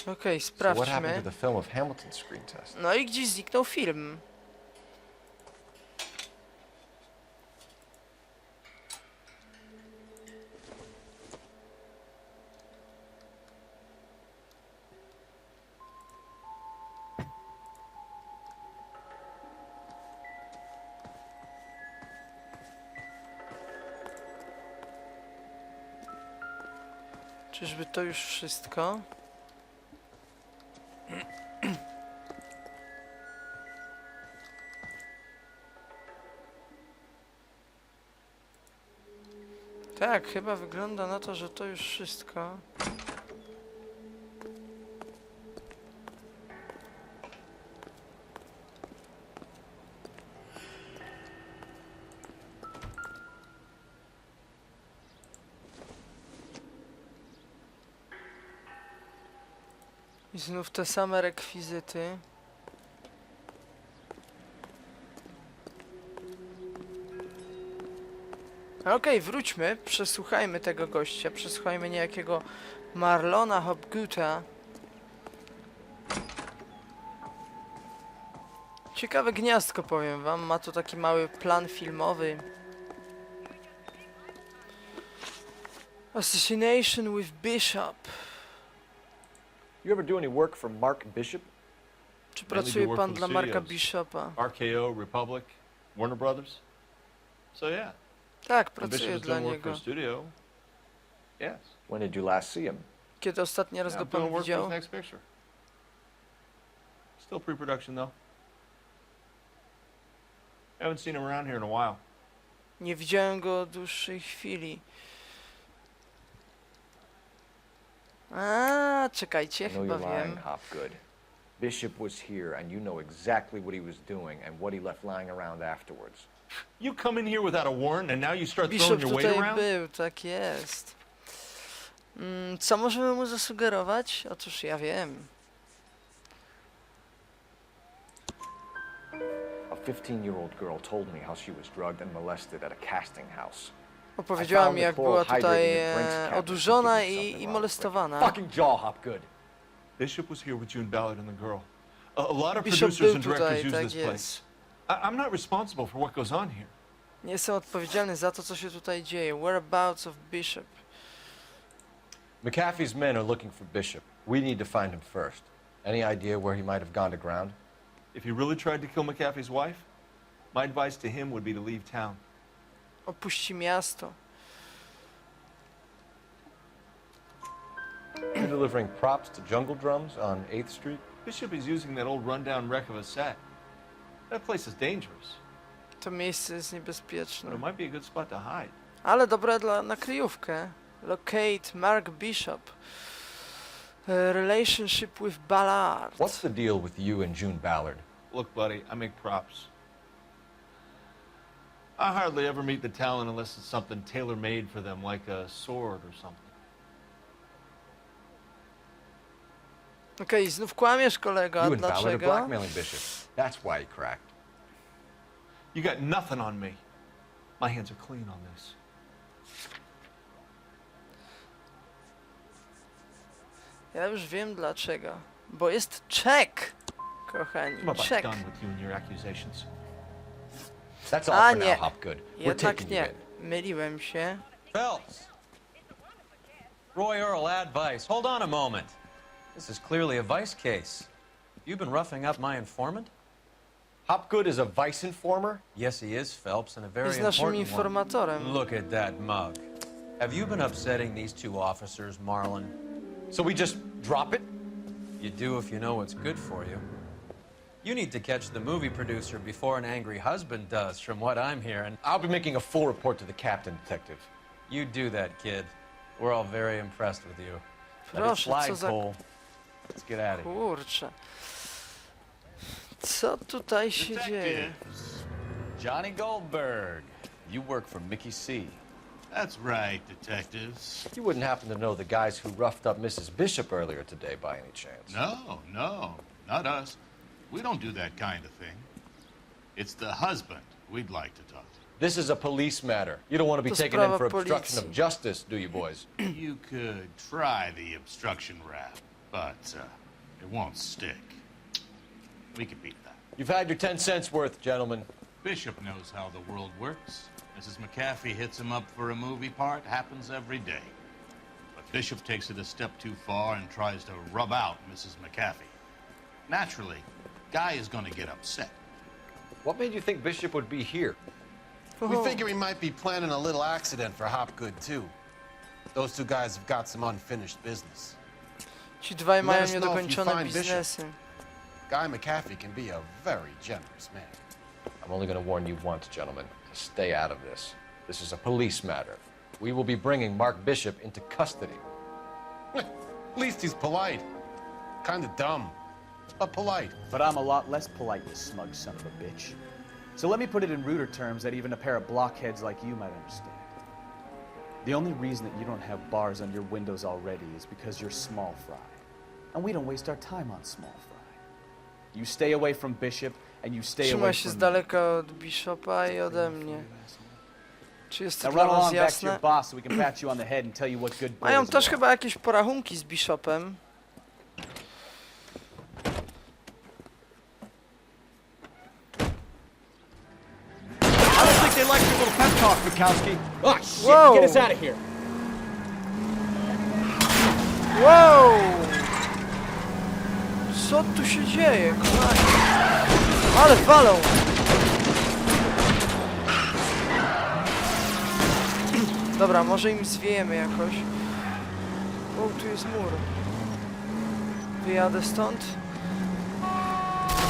Okej, So what happened sprawdźmy. to the film of Hamilton's screen test? No i gdzieś zniknął film. Czyżby to już wszystko? Tak, chyba wygląda na to, że to już wszystko. I znów te same rekwizyty. Okej, wróćmy, przesłuchajmy tego gościa, przesłuchajmy niejakiego Marlona Hopgoota. Ciekawe gniazdko, powiem wam, ma tu taki mały plan filmowy. Assassination with Bishop. You ever do any work for Mark Bishop? Czy Mainly pracuje do work pan for dla the Marka studios. Bishopa? RKO, Republic, Warner Brothers. So yeah. Tak, Bishop pracuję is dla doing work for niego. a studio. Yes. When did you last see him? Kiedy ostatni raz Yeah, go I'm doing pan work for widział? his next picture. Still pre-production though. Haven't seen him around here in a while. Nie widziałem go od dłuższej chwili. A, czekajcie, I know chyba you're lying, wiem. Hopgood. Bishop was here, and you know exactly what he was doing and what he left lying around afterwards. You come in here without a warrant and now you start Bishop throwing your weight tutaj around? był, tak jest. Co możemy mu zasugerować? Otóż ja wiem. A 15-year-old girl told me how she was drugged and molested at a casting house. Opowiedziała mi, jak była tutaj odurzona i molestowana. Fucking jaw, Hopgood. Bishop was here with June Ballard and the girl. A lot of Bishop producers był and directors tutaj, use tak this jest. place. I'm not responsible for what goes on here. Nie jestem odpowiedzialny za to, co się tutaj dzieje. Whereabouts of Bishop? McAfee's men are looking for Bishop. We need to find him first. Any idea where he might have gone to ground? If he really tried to kill McAfee's wife, my advice to him would be to leave town. Opuści miasto. You're delivering props to Jungle Drums on 8th Street? Bishop is using that old rundown wreck of a set. That place is dangerous. To miejsce jest But niebezpieczne. it might be a good spot to hide. Ale dobre na kryjówkę. Locate Mark Bishop. Relationship with Ballard. What's the deal with you and June Ballard? Look, buddy, I make props. I hardly ever meet the talent unless it's something tailor-made for them, like a sword or something. Okej, znów kłamiesz, kolego, a You and Ballard are dlaczego? blackmailing Bishop. That's why he cracked. You got nothing on me. My hands are clean on this. Ja już wiem dlaczego. Bo jest czek, kochani, I'm about czek. done with you and your accusations. That's all A for nie, now, Hopgood. We're jednak taking you nie. in. Myliłem się. Phelps. Roy Earl advice. Hold on a moment. This is clearly a vice case. You've been roughing up my informant? Hopgood is a vice informer? Yes, he is, Phelps, and a very Jest naszym important one. informatorem. Look at that mug. Have you been upsetting these two officers, Marlon? So we just drop it? You do if you know what's good for you. You need to catch the movie producer before an angry husband does, from what I'm hearing. I'll be making a full report to the captain, detective. You do that, kid. We're all very impressed with you. Proszę, co za... Let's get at it. Kurczę. Co tutaj się dzieje? Johnny Goldberg, you work for Mickey C. That's right, detectives. You wouldn't happen to know the guys who roughed up Mrs. Bishop earlier today by any chance? No, not us. We don't do that kind of thing. It's the husband we'd like to talk to. This is a police matter. You don't want to be taken in for obstruction of justice, do you, boys? You could try the obstruction rap, but it won't stick. We could beat that. You've had your 10 cents worth, gentlemen. Bishop knows how the world works. Mrs. McAfee hits him up for a movie part, happens every day. But Bishop takes it a step too far and tries to rub out Mrs. McAfee. Naturally, Guy is going to get upset. What made you think Bishop would be here? We figure he might be planning a little accident for Hopgood, too. Those two guys have got some unfinished business. Ci dwaj mają niedokończone biznesy. Guy McAfee can be a very generous man. I'm only going to warn you once, gentlemen, to stay out of this. This is a police matter. We will be bringing Mark Bishop into custody. At least he's polite. Kind of dumb, but polite. But I'm a lot less polite, you smug son of a bitch. So let me put it in ruder terms that even a pair of blockheads like you might understand. The only reason that you don't have bars on your windows already is because you're small fry. And we don't waste our time on small fry. You stay away from Bishop and you stay away Trzymaj się z from daleka od Bishopa I ode mnie. Czy jest to Now dla run was along back to your jasne? boss so we can pat you on the head and tell you what good boys Mają you też are. chyba jakieś porachunki z Bishopem. I don't think they like your little pep talk, Bukowski. Oh, shit! Whoa. Get us out of here. Wow! Co tu się dzieje, kochani? Ale walą! Dobra, może im zwiejemy jakoś. O, tu jest mur. Wyjadę stąd.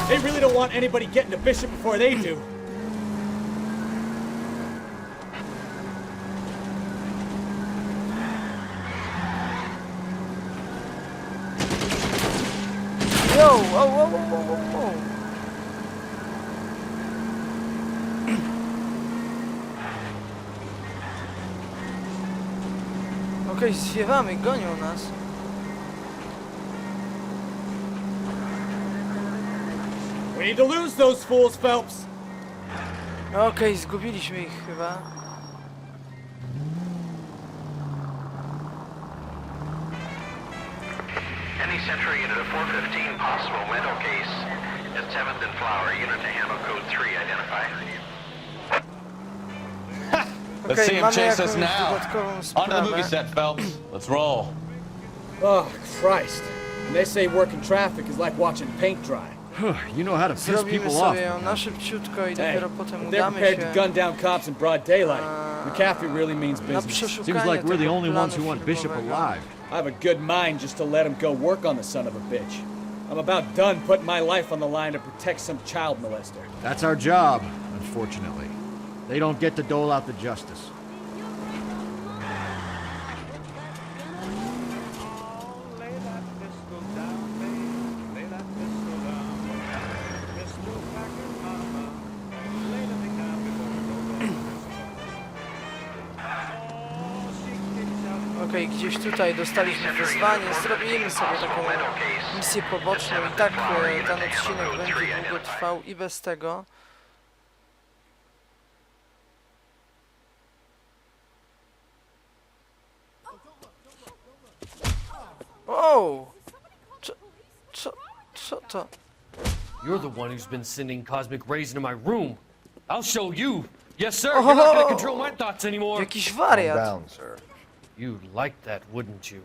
They really don't want anybody getting to Bishop before they do. Yo! Wow, wow, wow, wow, wow. Okej, zwiewamy, gonią nas. We need to lose those fools, Phelps. Okej, zgubiliśmy ich chyba. Any Central unit of 415, possible mental case at 7th and Flower, unit to handle code 3, identify. Let's see him mamy chase us jakąś now. dodatkową On to the movie sprawę. set, Phelps. Let's roll. Oh, Christ. And they say working traffic is like watching paint dry. You know how to piss Zrobimy people off. sobie ją na szybciutko i Hey, dopiero potem if they're udamy prepared to się gun down cops in broad daylight, McAfee really means na business. przeszukanie Seems like we're the tego only planu ones who want Bishop filmowego. alive. I have a good mind just to let him go work on the son of a bitch. I'm about done putting my life on the line to protect some child molester. That's our job, unfortunately. They don't get to dole out the justice. Lay that pistol down, babe. Lay that pistol down. Pistol packer, mama. Lay the thing down before it goes. Okej, gdzieś tutaj dostaliśmy wyzwanie, zrobimy sobie taką misję poboczną i tak ten odcinek będzie długo trwał i bez tego. O! Co to? You're the one who's been sending cosmic rays into my room. I'll show you. Yes, sir. You're not gonna control my thoughts anymore. Jakiś wariat. Calm down, sir. You'd like that, wouldn't you?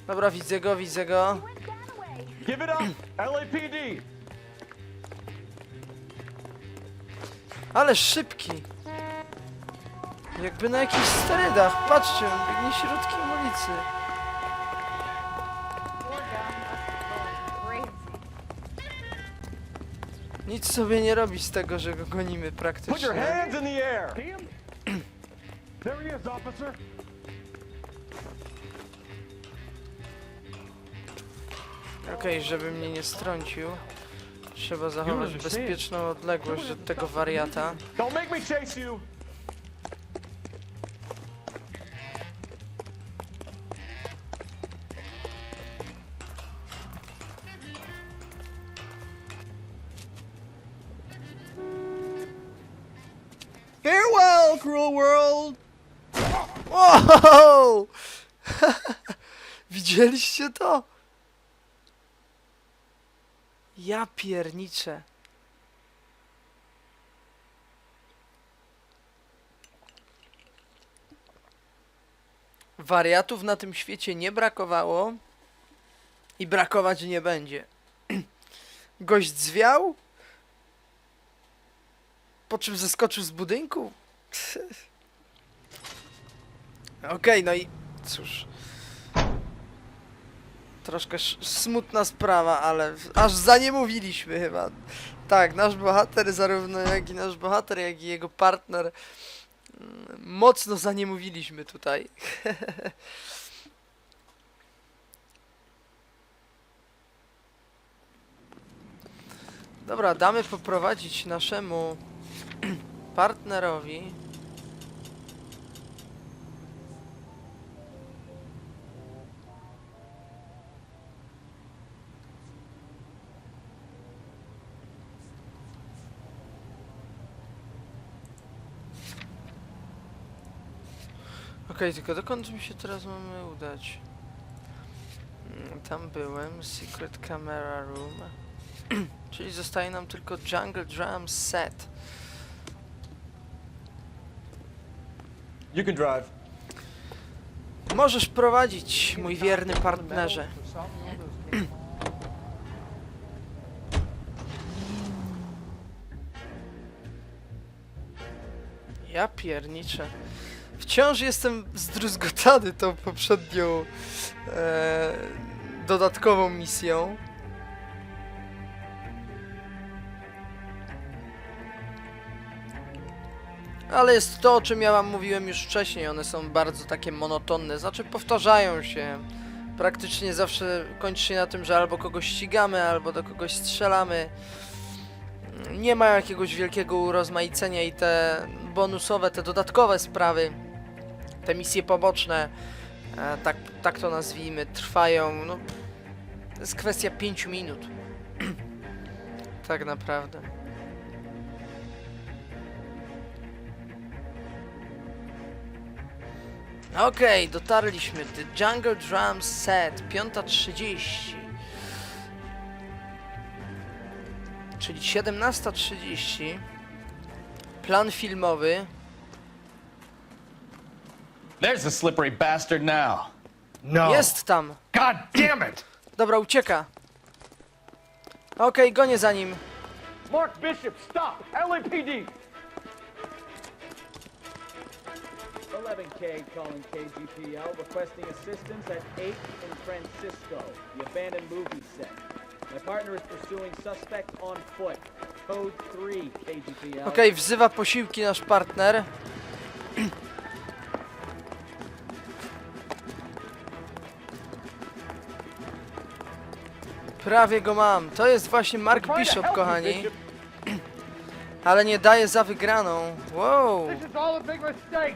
Dobra, widzę go, widzę go. Give it up, LAPD. Ale szybki. Jakby na jakichś sterydach. Patrzcie, on biegnie środkiem ulicy. Nic sobie nie robi z tego, że go gonimy praktycznie. Put your hands in the air. There he is, officer. Okej, żeby mnie nie strącił, trzeba zachować bezpieczną odległość od tego wariata. Don't make me chase you. Farewell, cruel world! Wow! Widzieliście to? Ja pierniczę. Wariatów na tym świecie nie brakowało i brakować nie będzie. Gość zwiał, po czym zeskoczył z budynku. Okej, no i cóż. Troszkę smutna sprawa, ale aż zaniemówiliśmy chyba. Tak, nasz bohater, zarówno jak i nasz bohater, jak i jego partner mocno zaniemówiliśmy tutaj. Dobra, damy poprowadzić naszemu partnerowi. Okej, tylko dokąd mi się teraz mamy udać? Tam byłem, Secret Camera Room. Czyli zostaje nam tylko Jungle Drum Set. You can drive. Możesz prowadzić, mój wierny partnerze. Ja pierniczę. Wciąż jestem zdruzgotany tą poprzednią dodatkową misją. Ale jest to, o czym ja wam mówiłem już wcześniej. One są bardzo takie monotonne, znaczy powtarzają się. Praktycznie zawsze kończy się na tym, że albo kogoś ścigamy, albo do kogoś strzelamy. Nie ma jakiegoś wielkiego urozmaicenia i te bonusowe, te dodatkowe sprawy, te misje poboczne, tak to nazwijmy, trwają, no, to jest kwestia 5 minut. Tak naprawdę. Okej, dotarliśmy. The Jungle Drum Set, 5:30. Czyli 17:30. Plan filmowy. There's the slippery bastard now. No. Jest tam. God damn it! Dobra, ucieka. Okej, gonię za nim. Mark Bishop, stop! LAPD! 11K calling KGPL, requesting assistance at 8 in Francisco, the abandoned movie set. My partner is pursuing suspect on foot. Code 3, KGPL. Okej, wzywa posiłki nasz partner. Prawie go mam. To jest właśnie Mark Bishop, kochani. Ale nie daje za wygraną. Wow. This is all a big mistake.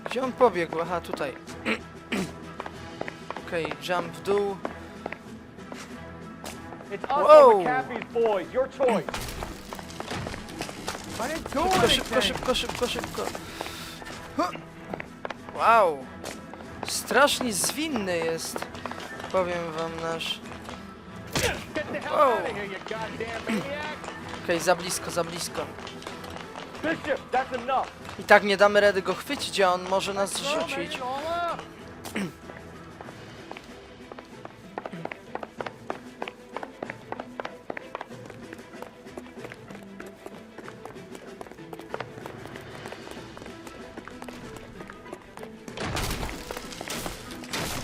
Gdzie on pobiegł? Aha, tutaj. Okej, jump w dół. It's us Whoa. or McAfee's boys, your choice. I didn't do Szybko, anything. szybko, szybko, szybko, szybko. Wow. Strasznie zwinny jest. Powiem wam nasz Wow. Okej, za blisko, za blisko. Bishop, that's enough. I tak nie damy rady go chwycić, a on może nas zrzucić.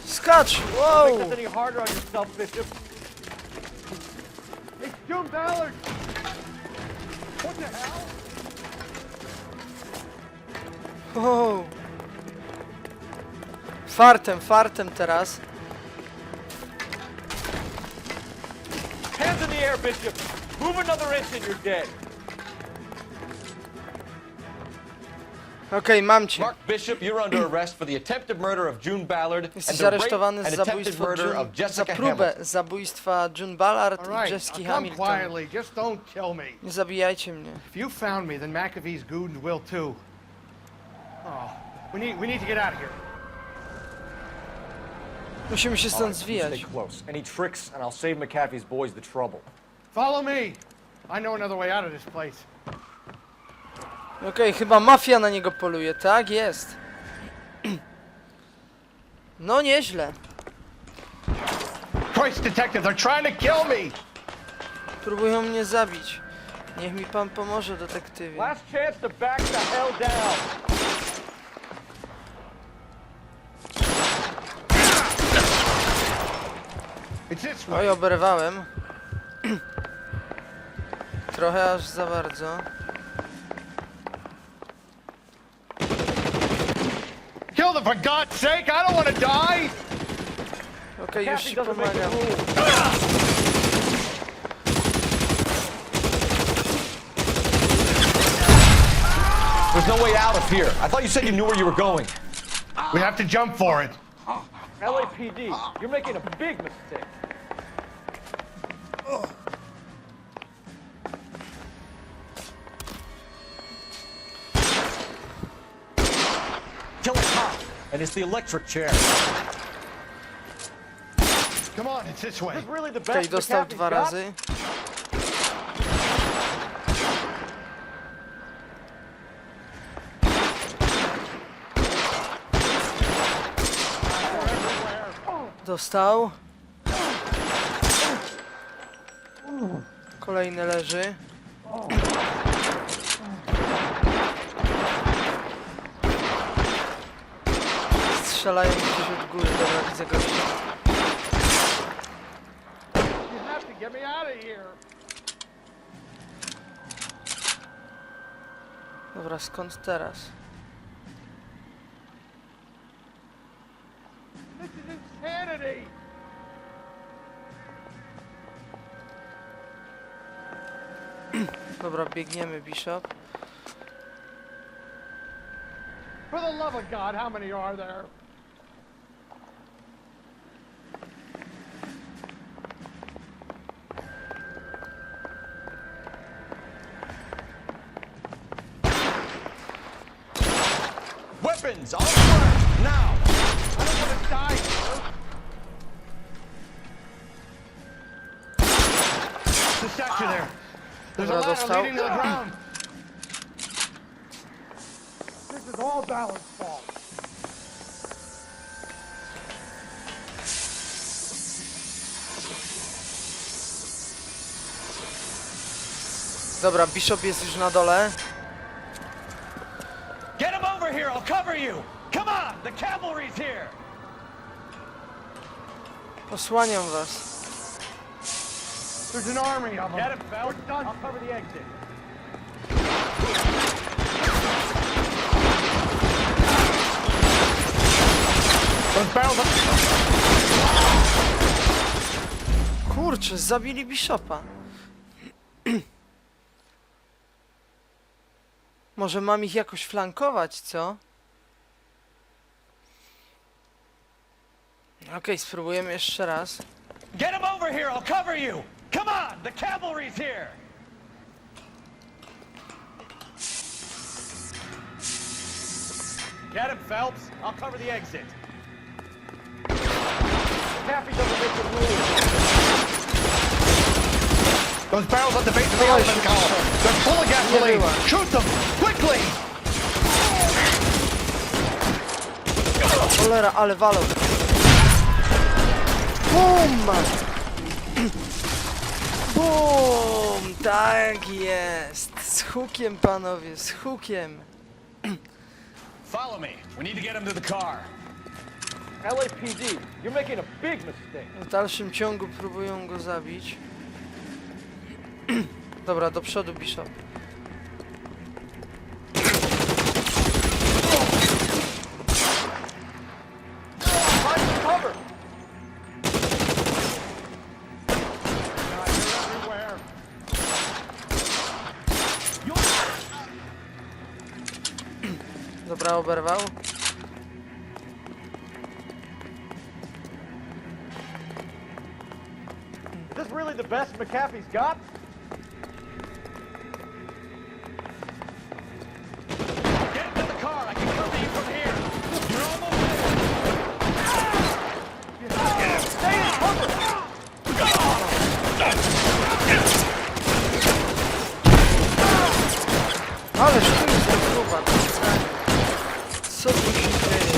Skacz! Wow! Make this any harder on yourself, Bishop. It's June Ballard. What the hell? Wow. Fartem, fartem teraz. Hands in the air, Bishop. Move another inch and you're dead. Okej, mam cię. Mark Bishop, you're under arrest for the attempted murder of June Ballard and Jesteś the rape aresztowany and za attempted zabójstwo murder of za Jessica próbę Hamilton. zabójstwa June Ballard All i right, Jessica come Hamilton. quietly. Just don't kill me. Nie zabijajcie mnie. If you found me, then McAfee's goons will too. Oh, we need to get out of here. Musimy się stąd Stay zwijać. close. Any tricks and I'll save McAfee's boys the trouble. Follow me. I know another way out of this place. Okej, chyba mafia na niego poluje, tak jest. No nieźle. Christ, detective, they're trying to kill me. Próbują mnie zabić. Niech mi pan pomoże, detektywie. Last chance to back the hell down. It's this Oj, way. oberwałem. Trochę aż za bardzo. Kill them for God's sake! I don't want to die. Okej, już ci pomagam. There's no way out of here. I thought you said you knew where you were going. We have to jump for it. LAPD, you're making a big mistake. Kill a cop, and it's the electric chair. Come on, it's this way. This really the Okej, best dostał McAfee's dwa got? razy. Dostał. Kolejny leży. Strzelają gdzieś od góry, dobra, widzę gościa. You have to get me out of here. Dobra, skąd teraz? This is insanity. Dobra, biegniemy, Bishop. For the love of God, how many are there? Weapons, on fire, now! I don't want to die, sir. The statue there. There's a Dobra, ladder dostał. leading to the ground. This is all Ballard's fault. Dobra, Bishop jest już na dole. Get him over here, I'll cover you! Come on, the cavalry's here! Osłaniam was. There's an army of them. Get him, Phelps. I'll cover the exit. Those barrels Kurczę, zabili Bishopa. Może mam ich jakoś flankować, co? Okej, spróbujemy jeszcze raz. Get him over here, I'll cover you! Come on, the cavalry's here! Get him, Phelps. I'll cover the exit. McAfee doesn't make the rules. Those barrels at the base of the elephant column. They're full of gasoline. Shoot them quickly. Cholera, ale walą. Bum! Bum! Tak jest. Z hukiem, panowie, z hukiem. Follow me. We need to get him to the car. LAPD, you're making a big mistake. W dalszym ciągu próbują go zabić. Dobra, do przodu, Bishop. Dobra, oberwał. Is this really the best McAfee's got? Get into the car. I can cover you from here. You're almost there. Stay in cover! Ależ tu jest ta gruba. Co tu się dzieje?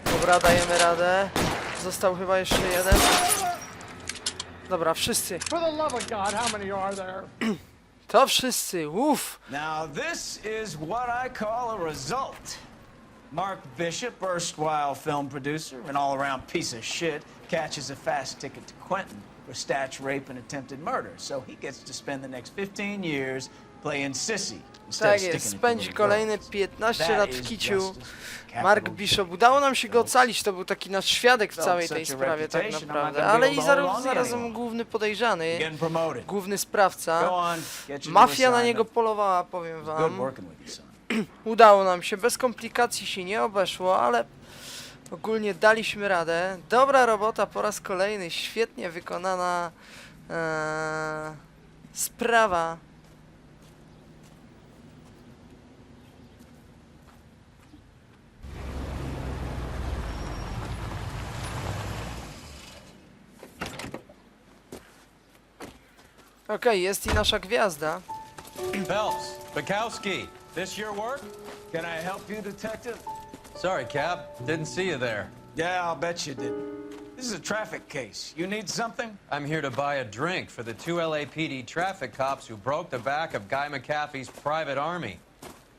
Dobra, dajemy radę. Został chyba jeszcze jeden. Dobra, wszyscy. For the love of God, how many are there? To wszyscy, uff. Now this is what I call a result. Mark Bishop, erstwhile film producer and all-around piece of shit, catches a fast ticket to Quentin for stitch rape and attempted murder. So he gets to spend the next 15 years playing sissy. Tak jest, spędzi kolejne 15 lat w kiciu. Mark Bishop. Udało nam się go ocalić, to był taki nasz świadek w całej tej sprawie tak naprawdę, ale i zarazem główny podejrzany, główny sprawca. Mafia na niego polowała, powiem wam. Udało nam się, bez komplikacji się nie obeszło, ale ogólnie daliśmy radę. Dobra robota po raz kolejny, świetnie wykonana sprawa. Okej, jest i nasza gwiazda. Phelps, Bukowski, this your work? Can I help you, detective? Sorry, Cap. Didn't see you there. Yeah, I'll bet you didn't. This is a traffic case. You need something? I'm here to buy a drink for the 2 LAPD traffic cops who broke the back of Guy McAfee's private army.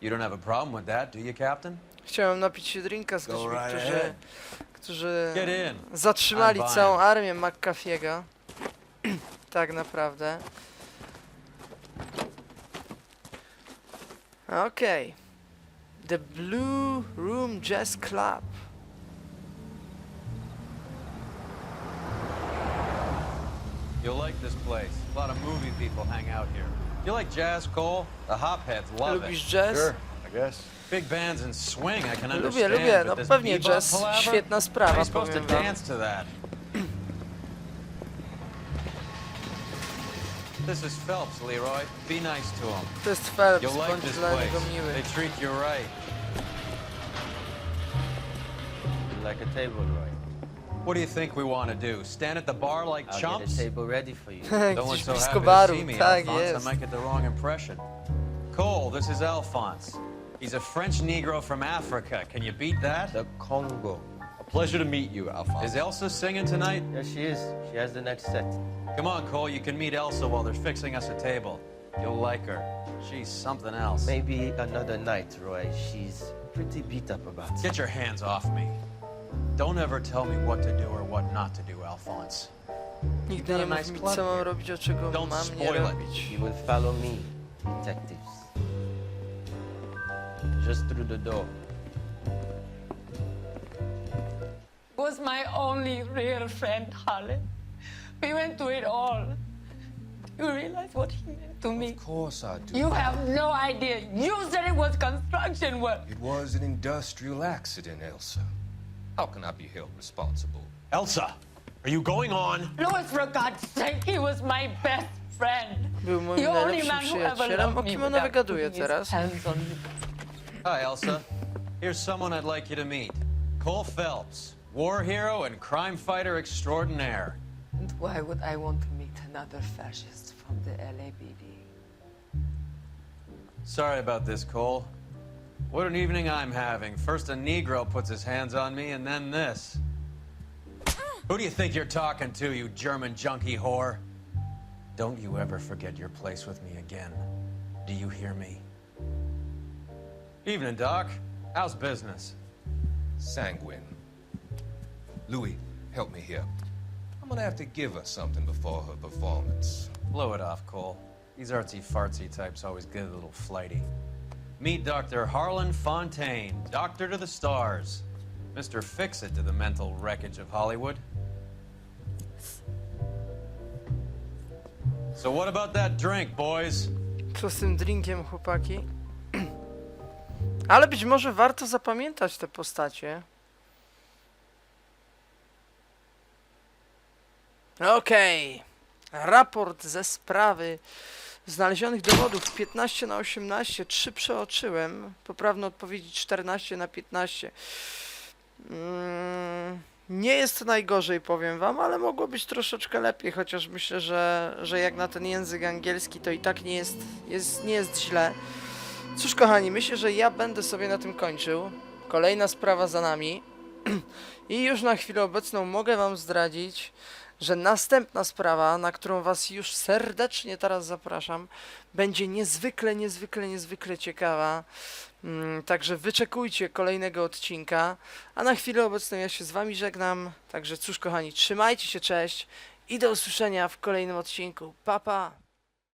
You don't have a problem with that, do you, Captain? Chciałem napić się drinka z ludźmi, którzy Get in. zatrzymali I'm całą buying. armię McAfee'ego. Tak naprawdę. Okej. The Blue Room Jazz Club. You'll like this place. A lot of movie people hang out here. You like jazz, Cole? The hopheads love it. Lubisz jazz? Sure, I guess. Big bands and swing, I can Lubię, understand. no but this pewnie bebop jazz, palaver? świetna How are sprawa, you supposed to powiem wam. dance to that? This is Phelps, Leroy. Be nice to him. To jest Phelps, You'll like bądź this dla niego place. miły. They treat you right. Like a table, Roy. What do you think we want to do? Stand at the bar like I'll chumps? get a table ready for you. No one's Gdzieś so blisko happy to baru, see me, tak Alphonse. jest. I might get the wrong impression. Cole, this is Alphonse. He's a French Negro from Africa. Can you beat that? The Congo. A pleasure to meet you, Alphonse. Is Elsa singing tonight? Yes, she is. She has the next set. Come on, Cole, you can meet Elsa while they're fixing us a table. You'll like her. She's something else. Maybe another night, Roy. She's pretty beat up about it. Get your hands off me. Don't ever tell me what to do or what not to do, Alphonse. Nigdy nie mów mi, co mam robić, a czego Don't mam nie spoil it. robić. You will follow me, detectives. Just through the door. Was my only real friend, Harlan. We went through it all. Do you realize what he meant to me? Of course I do. You have no idea. You said it was construction work. It was an industrial accident, Elsa. How can I be held responsible? Elsa, are you going on? Louis, for God's sake, he was my best friend. Był moim The only najlepszym man who ever przyjacielem, o loved me kim ona without wygaduje putting his teraz. hands on me. Hi, Elsa. Here's someone I'd like you to meet. Cole Phelps, war hero and crime fighter extraordinaire. And why would I want to meet another fascist from the LAPD? Sorry about this, Cole. What an evening I'm having. First a Negro puts his hands on me, and then this. Who do you think you're talking to, you German junkie whore? Don't you ever forget your place with me again. Do you hear me? Evening, Doc. How's business? Sanguine. Louis, help me here. I'm gonna have to give her something before her performance. Blow it off, Cole. These artsy-fartsy types always get a little flighty. Meet Dr. Harlan Fontaine, doctor to the stars. Mr. Fix-It to the mental wreckage of Hollywood. So what about that drink, boys? Co z tym drinkiem, chłopaki? Ale być może warto zapamiętać te postacie. Okej. Raport ze sprawy znalezionych dowodów 15/18. 3 przeoczyłem. Poprawne odpowiedzi 14/15. Nie jest najgorzej, powiem wam, ale mogło być troszeczkę lepiej, chociaż myślę, że jak na ten język angielski to i tak nie jest źle. Cóż, kochani, myślę, że ja będę sobie na tym kończył. Kolejna sprawa za nami. I już na chwilę obecną mogę wam zdradzić, że następna sprawa, na którą was już serdecznie teraz zapraszam, będzie niezwykle ciekawa. Także wyczekujcie kolejnego odcinka. A na chwilę obecną ja się z wami żegnam. Także cóż, kochani, trzymajcie się, cześć i do usłyszenia w kolejnym odcinku. Pa, pa!